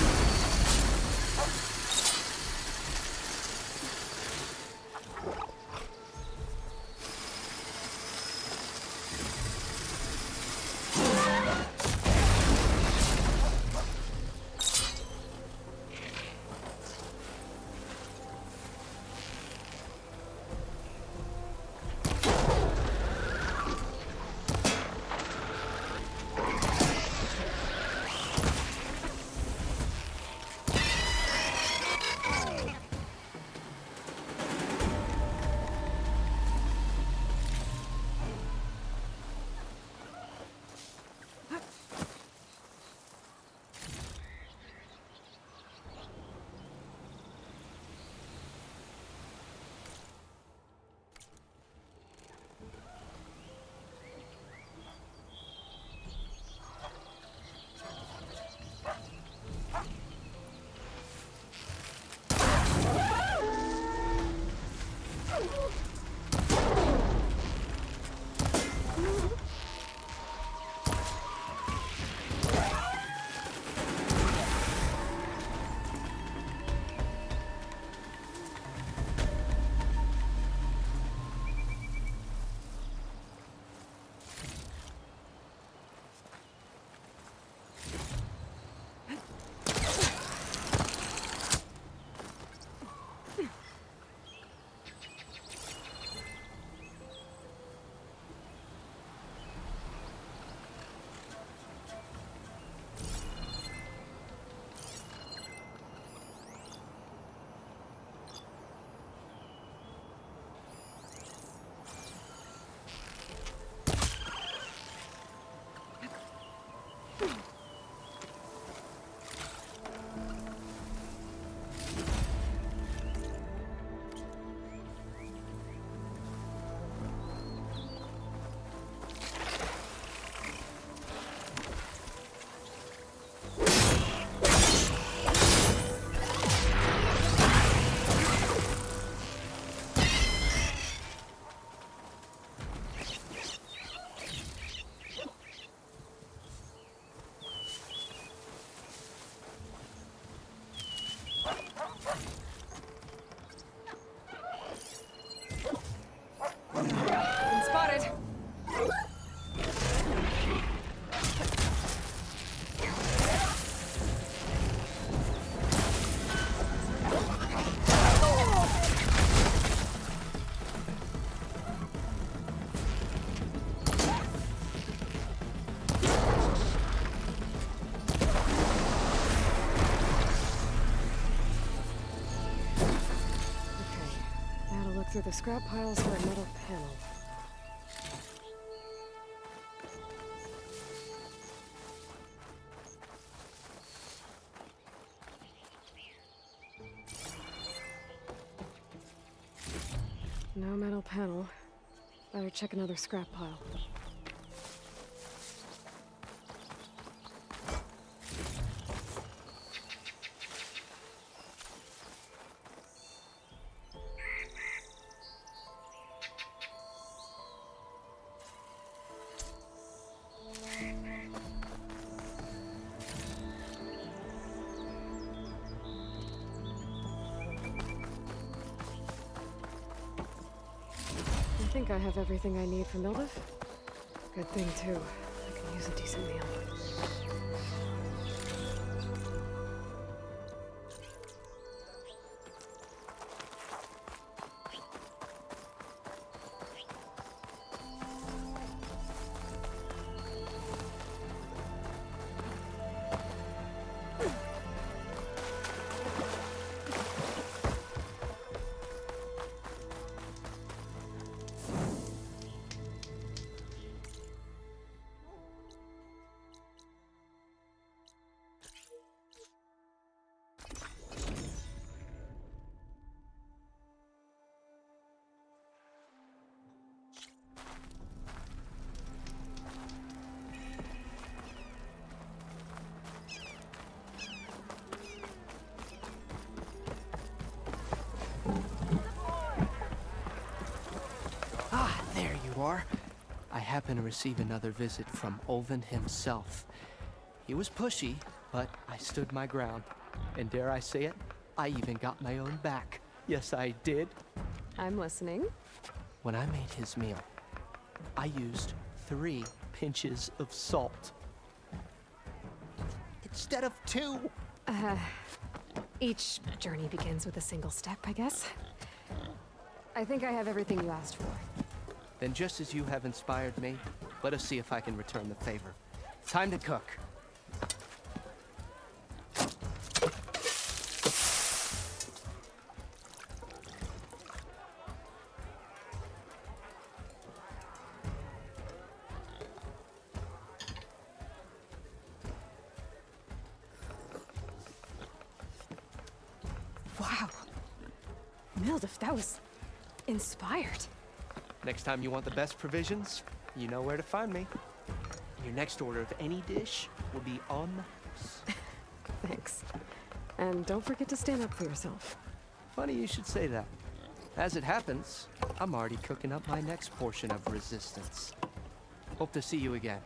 Through the scrap piles for a metal panel. No metal panel. Better check another scrap pile. I think I have everything I need for Mildov. Good thing, too. I can use a decent meal. War, I happen to receive another visit from Olvin himself. He was pushy, but I stood my ground. And dare I say it, I even got my own back. Yes, I did. I'm listening. When I made his meal, I used 3 pinches of salt. Instead of 2. Each journey begins with a single step, I guess. I think I have everything you asked for. Then just as you have inspired me, let us see if I can return the favor. Time to cook. Wow. Mildef, that was inspired. Next time you want the best provisions, you know where to find me. Your next order of any dish will be on the house. Thanks. And don't forget to stand up for yourself. Funny you should say that. As it happens, I'm already cooking up my next portion of resistance. Hope to see you again.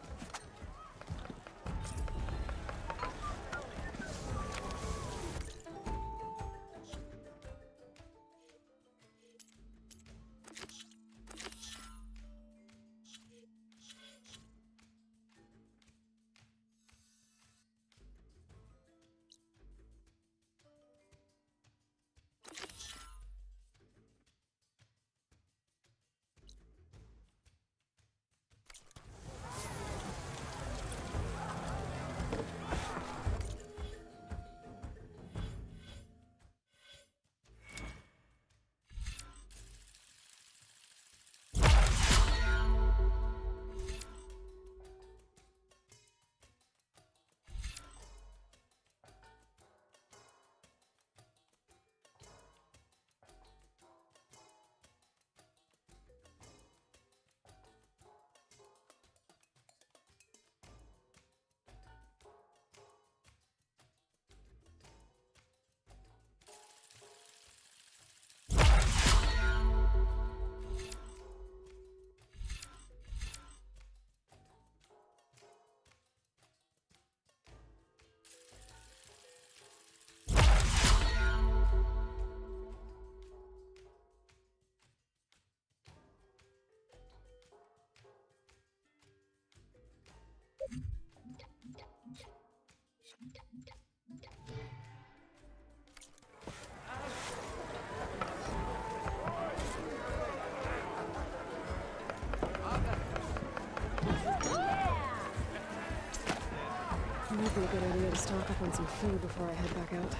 Might be a good idea to stock up on some food before I head back out.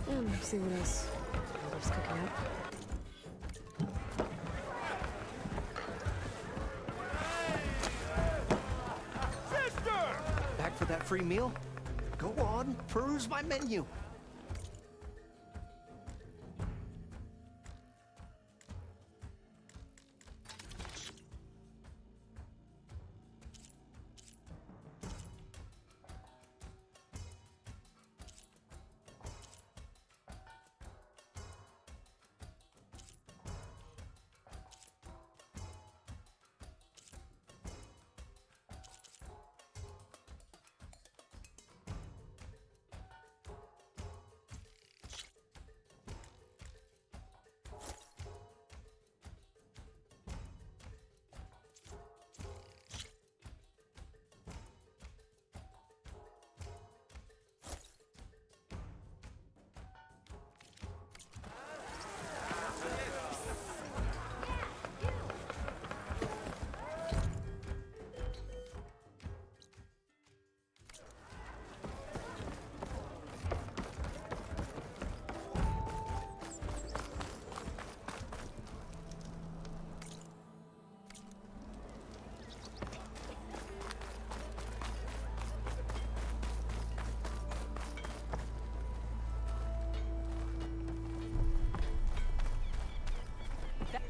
And see what else Mildef's cooking up. Back for that free meal? Go on, peruse my menu.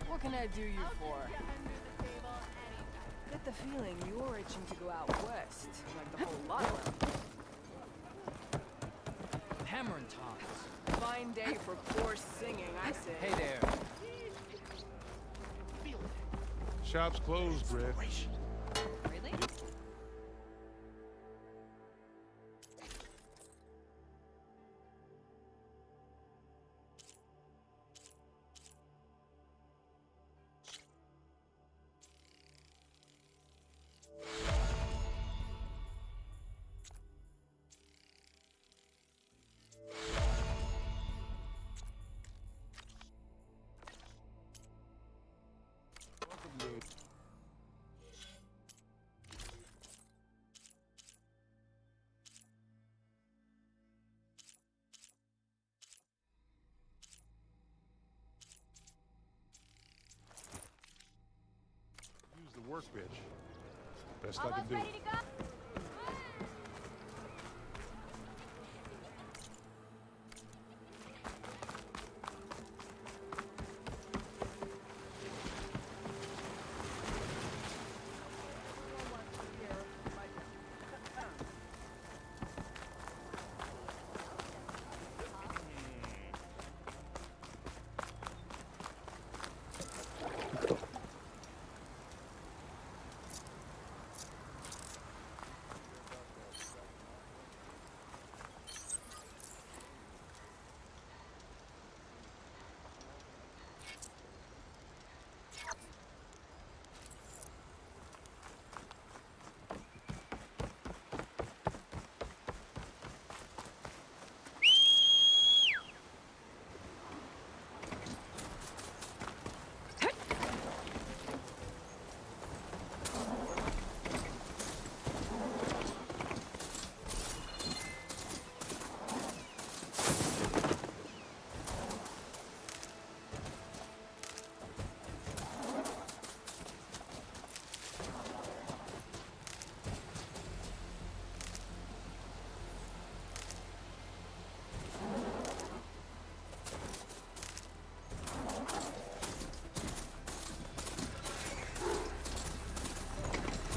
What can I do you for? Get the feeling you're itching to go out west, like the whole lot of them. Hammer and tongs. Fine day for poor singing, I say. Hey there. Shop's closed, Red. Really? Use the workbench. Best I can do. Ready to go?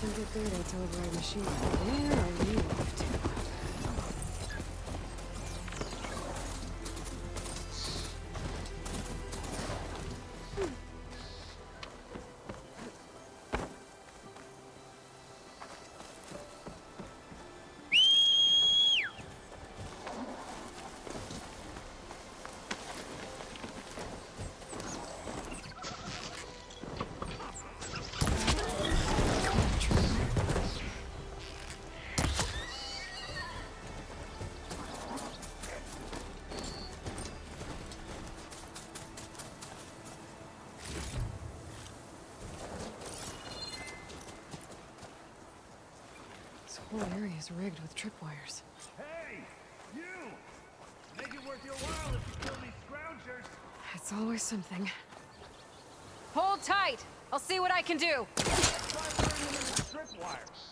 Think you're good at override machine. Where are you off to? This whole area is rigged with tripwires. Hey, you! Make it worth your while if you kill these scroungers. It's always something. Hold tight. I'll see what I can do. Try burning them with tripwires.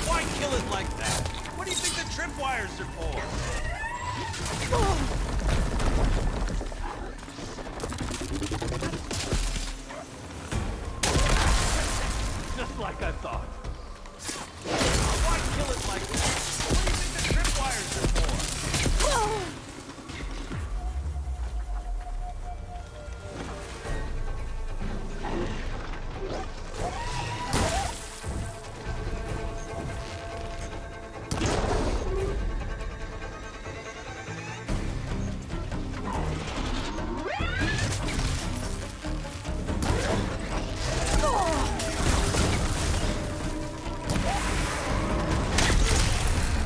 Why kill it like that? What do you think the tripwires are for? Just like I thought. Why kill it like that? What do you think the tripwires are for?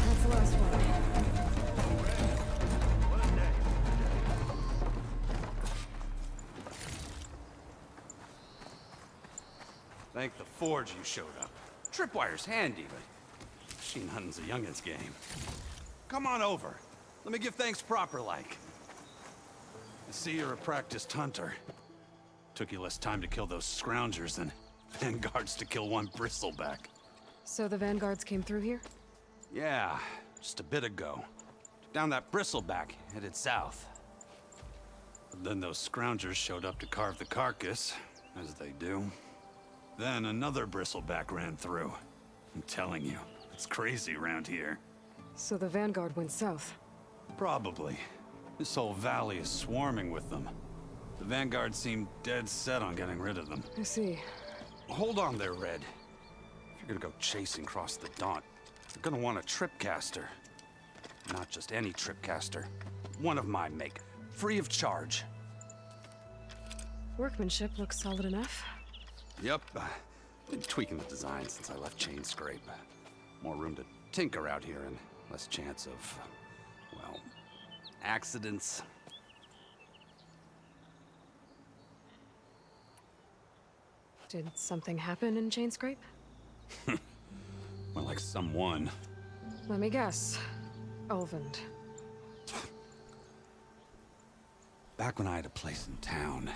That's the last one. Thank the Forge you showed up. Tripwire's handy, but machine hunting's a youngin's game. Come on over. Let me give thanks proper like. I see you're a practiced hunter. Took you less time to kill those scroungers than vanguards to kill one bristleback. So the vanguards came through here? Yeah, just a bit ago. To Down that bristleback, headed south. But then those scroungers showed up to carve the carcass, as they do. Then another bristleback ran through. I'm telling you, it's crazy around here. So the Vanguard went south? Probably. This whole valley is swarming with them. The Vanguard seemed dead set on getting rid of them. I see. Hold on there, Red. If you're gonna go chasing across the Daunt, you're gonna want a tripcaster. Not just any tripcaster. One of my make. Free of charge. Workmanship looks solid enough. Yep. Been tweaking the design since I left Chainscrape. More room to tinker out here and less chance of, well, accidents. Did something happen in Chainscrape? More like someone. Let me guess. Ulvund. Back when I had a place in town,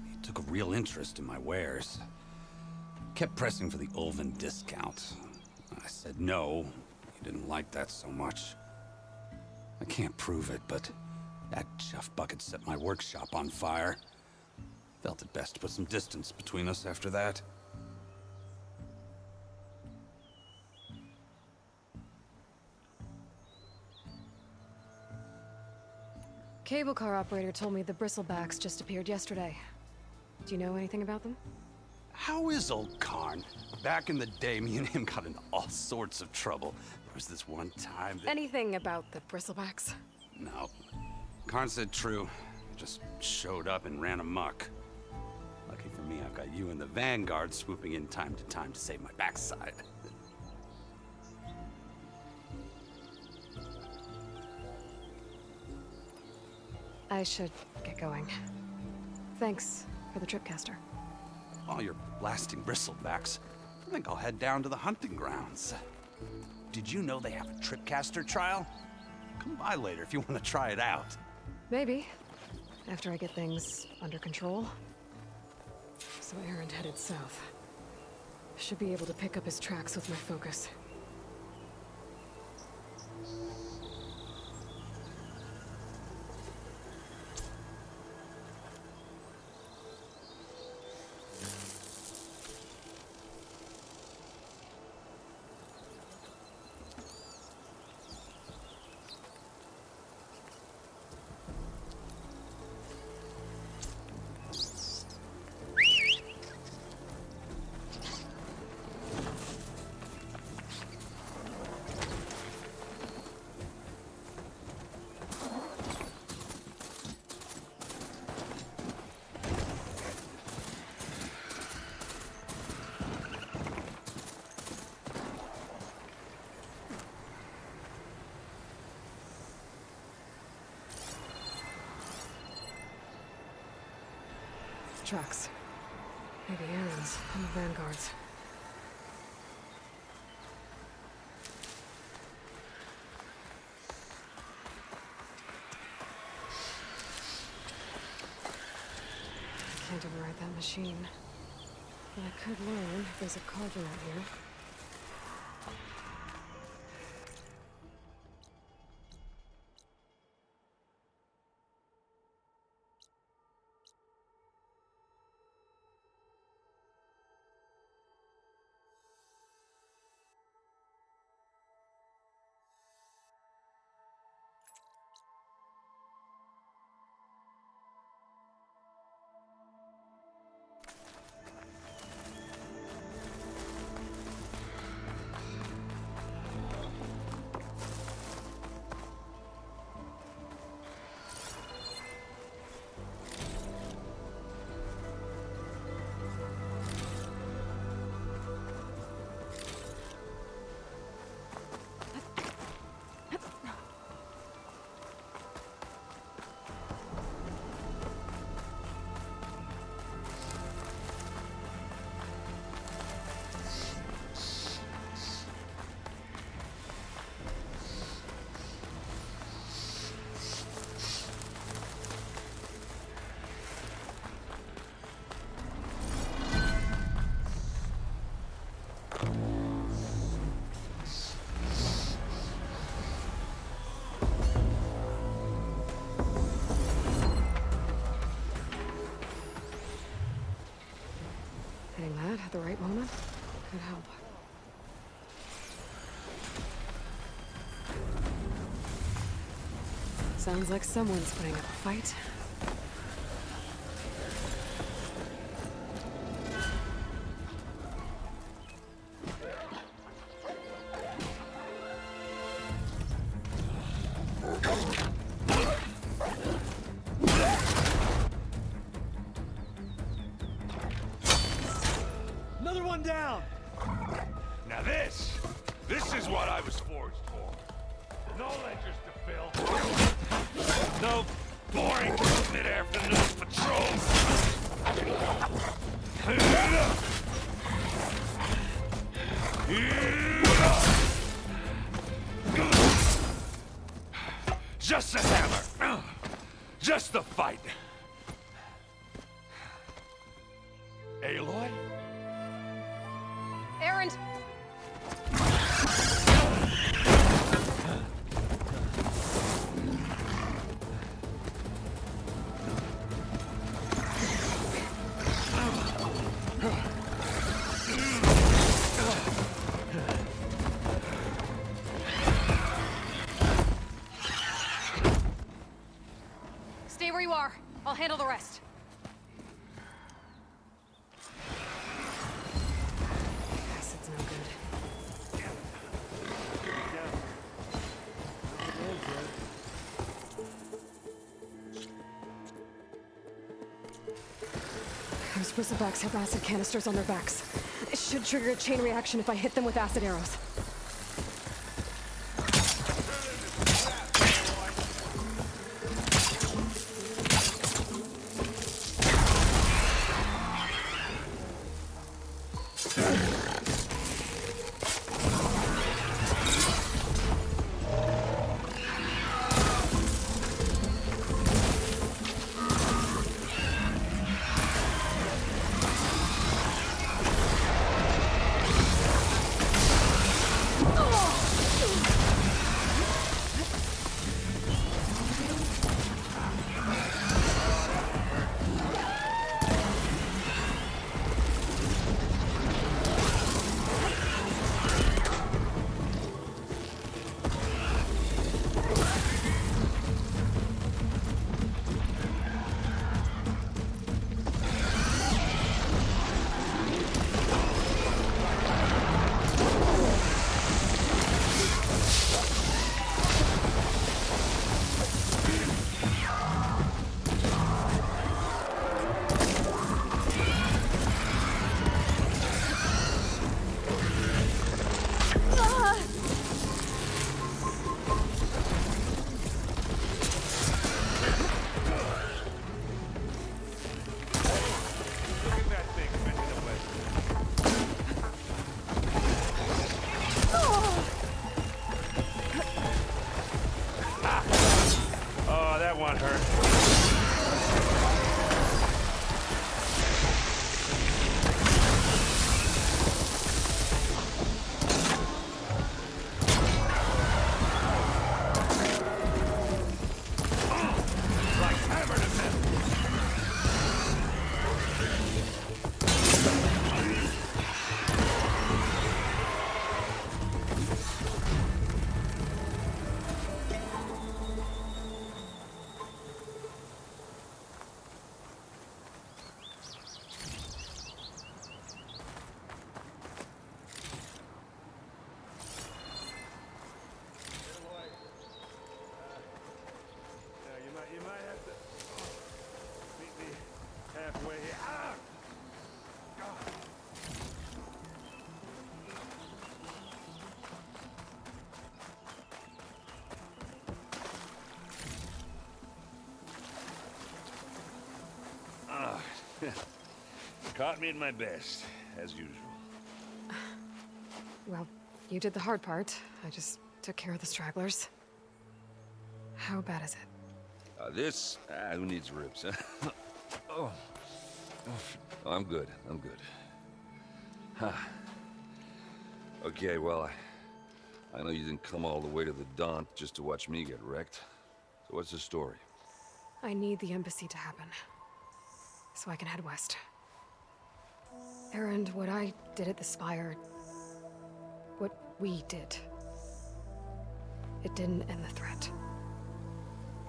he took a real interest in my wares. Kept pressing for the Ulvund discount. I said no. He didn't like that so much. I can't prove it, but that chuff bucket set my workshop on fire. Felt it best to put some distance between us after that. Cable car operator told me the Bristlebacks just appeared yesterday. Do you know anything about them? How is old Karn? Back in the day, me and him got into all sorts of trouble. There was this one time that... Anything about the Bristlebacks? No. Karn said true. Just showed up and ran amok. Lucky for me, I've got you and the Vanguard swooping in time to save my backside. I should get going. Thanks for the tripcaster. While you're blasting bristlebacks, I think I'll head down to the hunting grounds. Did you know they have a tripcaster trial? Come by later if you want to try it out. Maybe. After I get things under control. So Erend headed south. Should be able to pick up his tracks with my focus. Tracks. Maybe Erend's and the Vanguard's. I can't override that machine. But I could learn if there's a cauldron out here. Sounds like someone's putting up a fight. Another one down! Now this is what I was forged for. No ledgers to fill. No boring mid-afternoon patrols. Just a hammer. Just the fight. Aloy? Erend! Stay where you are. I'll handle the rest. Acid's no good. Those bristlebacks have acid canisters on their backs. It should trigger a chain reaction if I hit them with acid arrows. Oh, that one hurt. Like hammer to metal. You might have to meet me halfway here. Ah! Ah, caught me at my best, as usual. Well, you did the hard part. I just took care of the stragglers. How bad is it? Who needs ribs, huh? Oh, I'm good. I'm good. Huh. Okay, well, I know you didn't come all the way to the Daunt just to watch me get wrecked. So what's the story? I need the embassy to happen, so I can head west. Erend, what I did at the Spire, what we did, it didn't end the threat.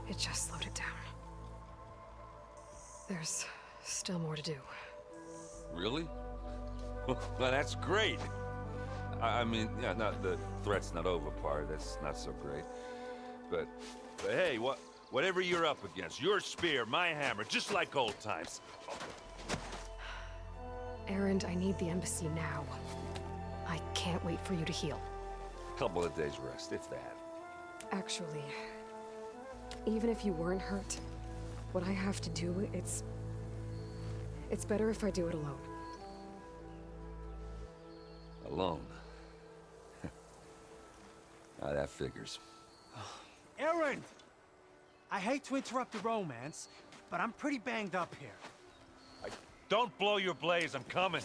It just slowed it down. There's still more to do. Really? Well, that's great. I mean, yeah, not the threat's not over part. That's not so great. But hey, whatever you're up against, your spear, my hammer, just like old times. Erend, I need the embassy now. I can't wait for you to heal. Couple of days rest, if that. Actually, even if you weren't hurt, what I have to do, it's better if I do it alone. Alone? Now that figures. Erend! I hate to interrupt the romance, but I'm pretty banged up here. Don't blow your blaze, I'm coming.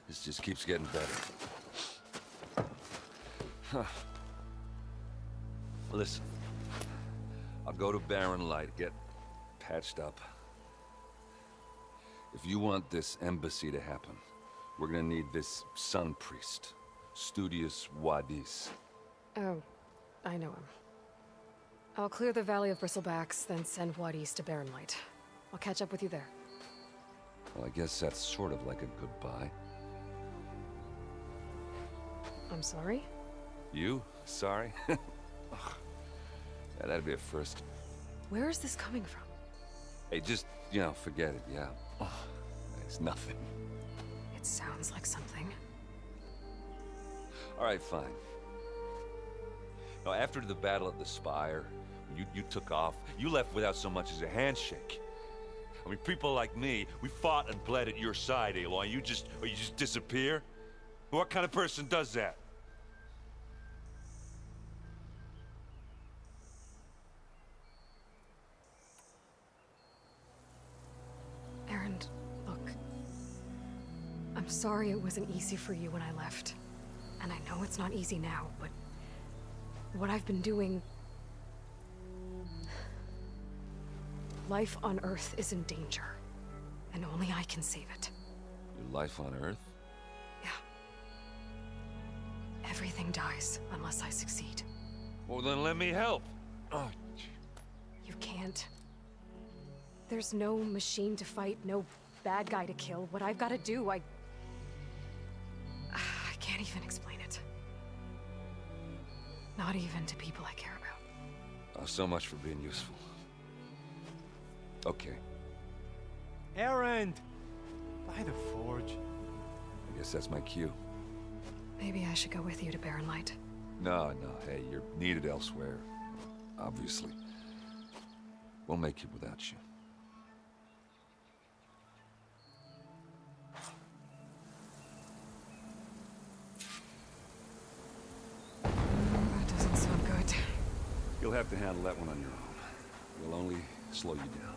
This just keeps getting better. Huh. Listen, I'll go to Barren Light, get patched up. If you want this embassy to happen, we're gonna need this sun priest, Studius Wadis. Oh, I know him. I'll clear the Valley of Bristlebacks, then send Wadis to Barren Light. I'll catch up with you there. Well, I guess that's sort of like a goodbye. I'm sorry? You? Sorry? Ugh. Yeah, that'd be a first. Where is this coming from? Hey, just, forget it, yeah. Ugh. It's nothing. It sounds like something. All right, fine. Now, after the Battle of the Spire, you took off, you left without so much as a handshake. I mean, people like me, we fought and bled at your side, Aloy. You just disappear? What kind of person does that? Erend, look. I'm sorry it wasn't easy for you when I left. And I know it's not easy now, but what I've been doing... Life on Earth is in danger, and only I can save it. Your life on Earth? Yeah. Everything dies unless I succeed. Well, then let me help. Oh, You can't. There's no machine to fight, no bad guy to kill. What I've got to do, I can't even explain it. Not even to people I care about. oh, so much for being useful. Okay. Erend! By the forge. I guess that's my cue. Maybe I should go with you to Barren Light. No, hey, you're needed elsewhere. Obviously. We'll make it without you. That doesn't sound good. You'll have to handle that one on your own. We'll only slow you down.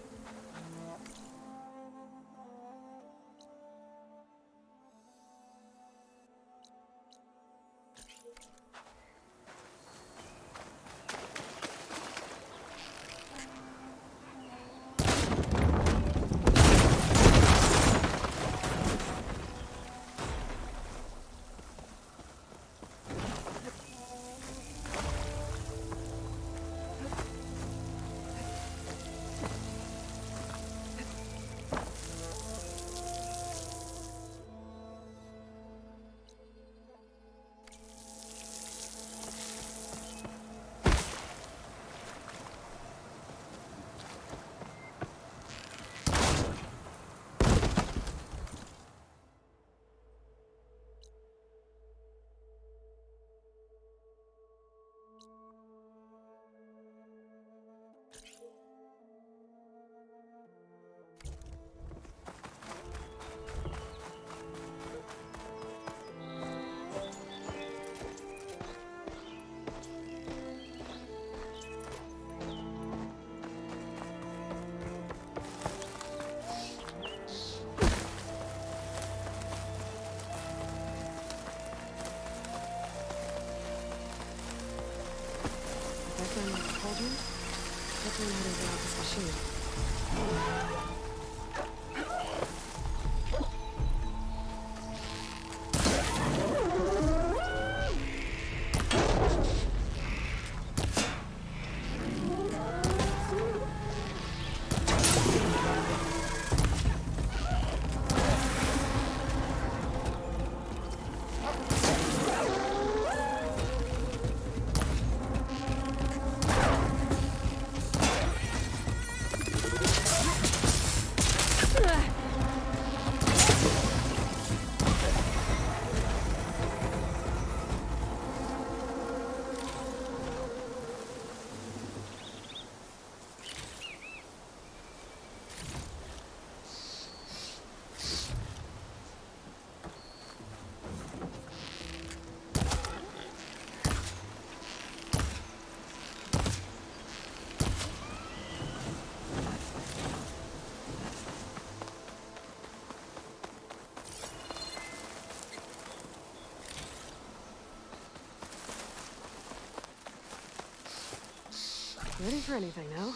Cauldron? Hopefully not even out this machine. Ready for anything now.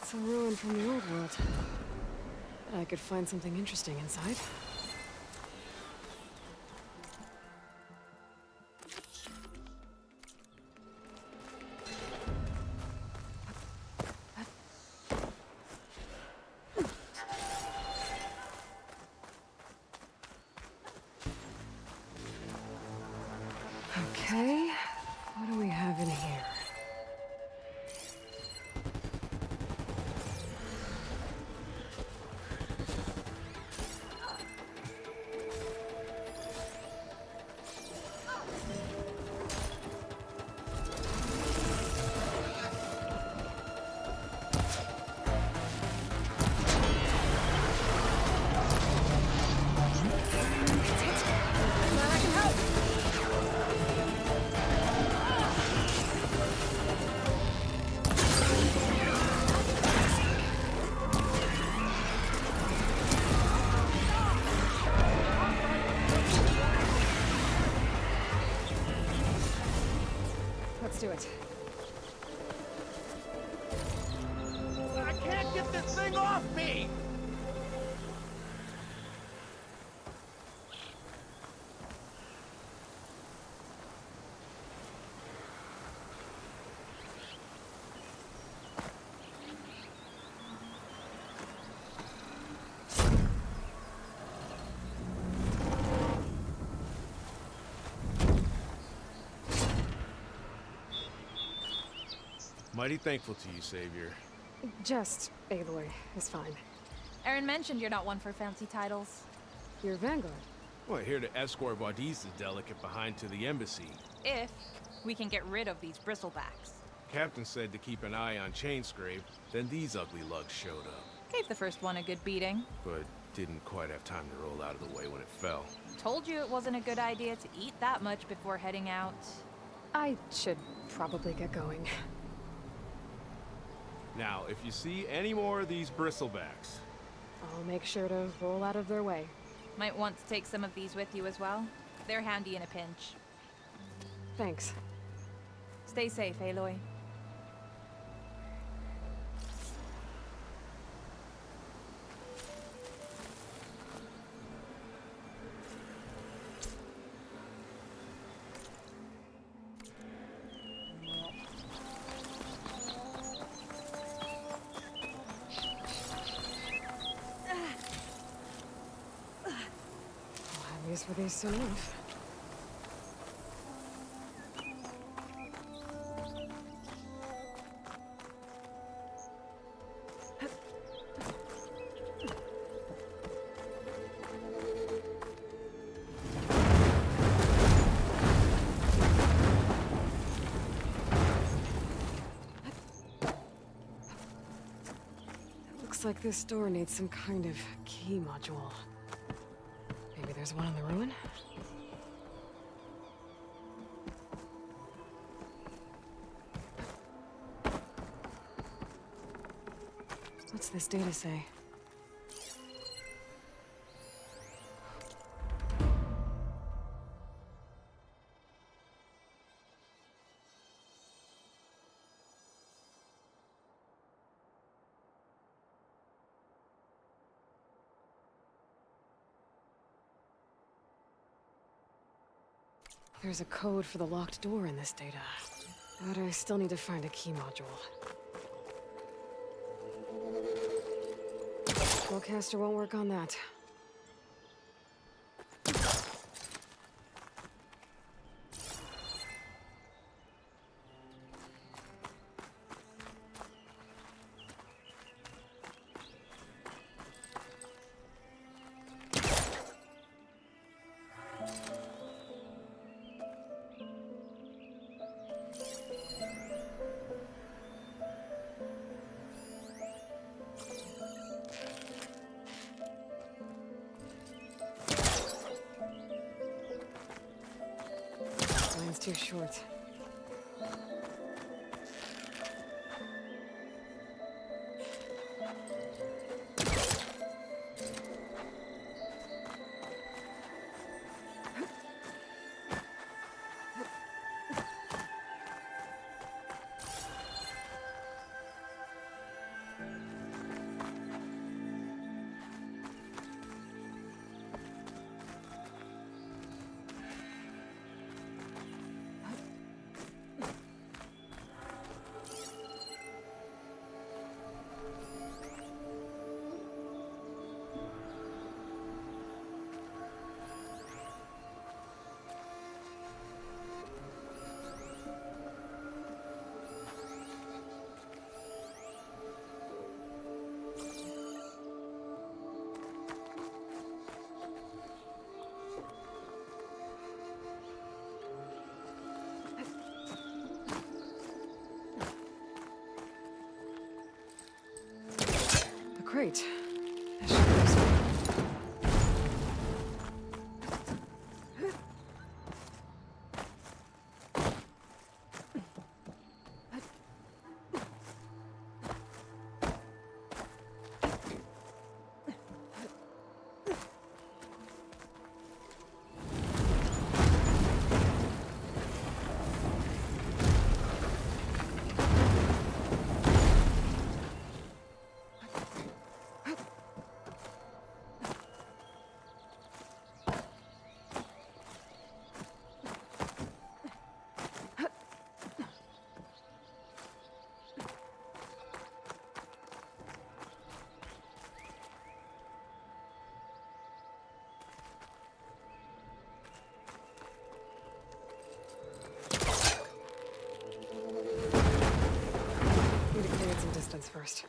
It's a ruin from the old world. I could find something interesting inside. Okay, what do we have in here? Let's do it. I can't get this thing off me! Mighty thankful to you, Savior. Just Aloy is fine. Aaron mentioned you're not one for fancy titles. You're Vanguard. Well, here to escort Wadis the delicate behind to the embassy. If we can get rid of these bristlebacks. Captain said to keep an eye on Chainscrape, then these ugly lugs showed up. Gave the first one a good beating. But didn't quite have time to roll out of the way when it fell. Told you it wasn't a good idea to eat that much before heading out. I should probably get going. Now, if you see any more of these bristlebacks... I'll make sure to roll out of their way. Might want to take some of these with you as well. They're handy in a pinch. Thanks. Stay safe, Aloy. I'll use for these soon enough. Looks like this door needs some kind of key module. Maybe there's one in the ruin? What's this data say? There's a code for the locked door in this data. But I still need to find a key module. Spellcaster won't work on that. Line's too short. crate. This should be useful. Need to clear some distance first.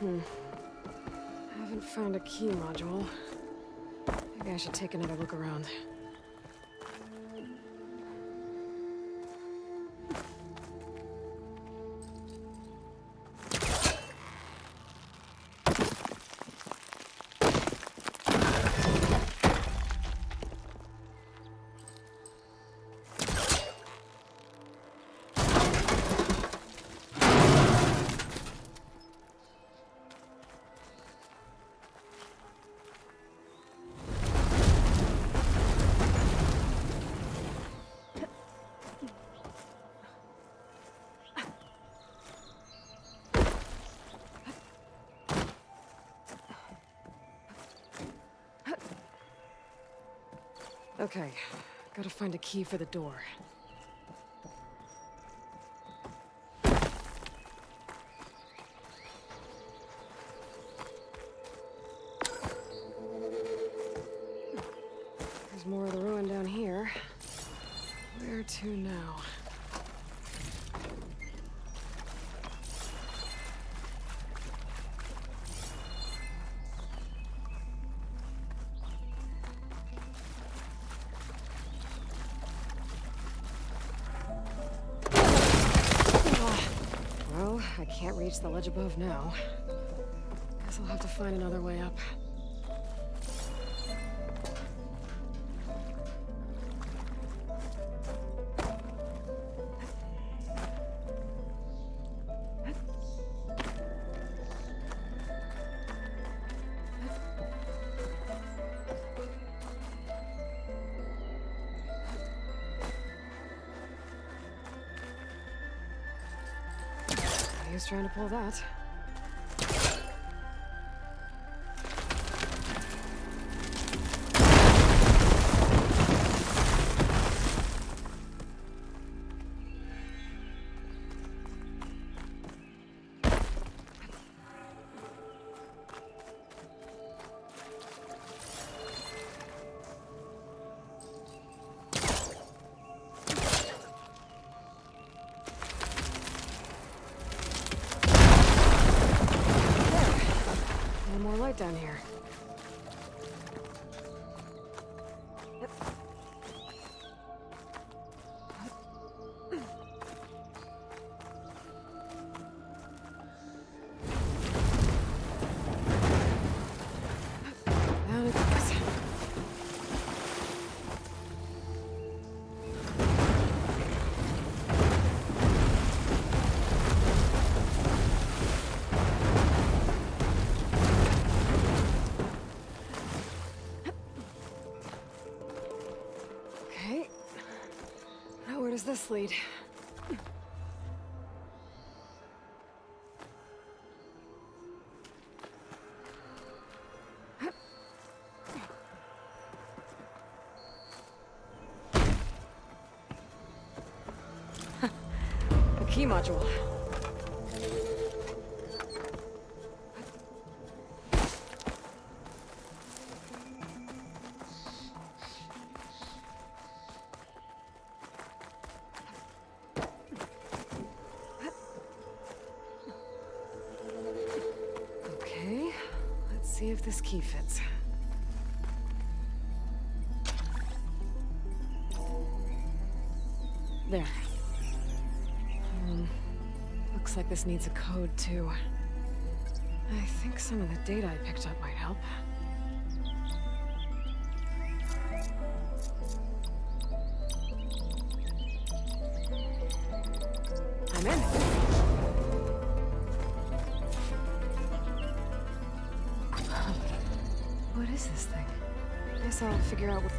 I haven't found a key module. Maybe I should take another look around. Okay, gotta find a key for the door. There's more of the ruin down here. Where to now? Well, I can't reach the ledge above now. Guess I'll have to find another way up. He was trying to pull that. light down here. Down it goes. Okay. Now where does this lead? A key module. Okay, let's see if this key fits. There. Looks like this needs a code, too. I think some of the data I picked up might help. I'm in. What is this thing? Guess I'll figure out what...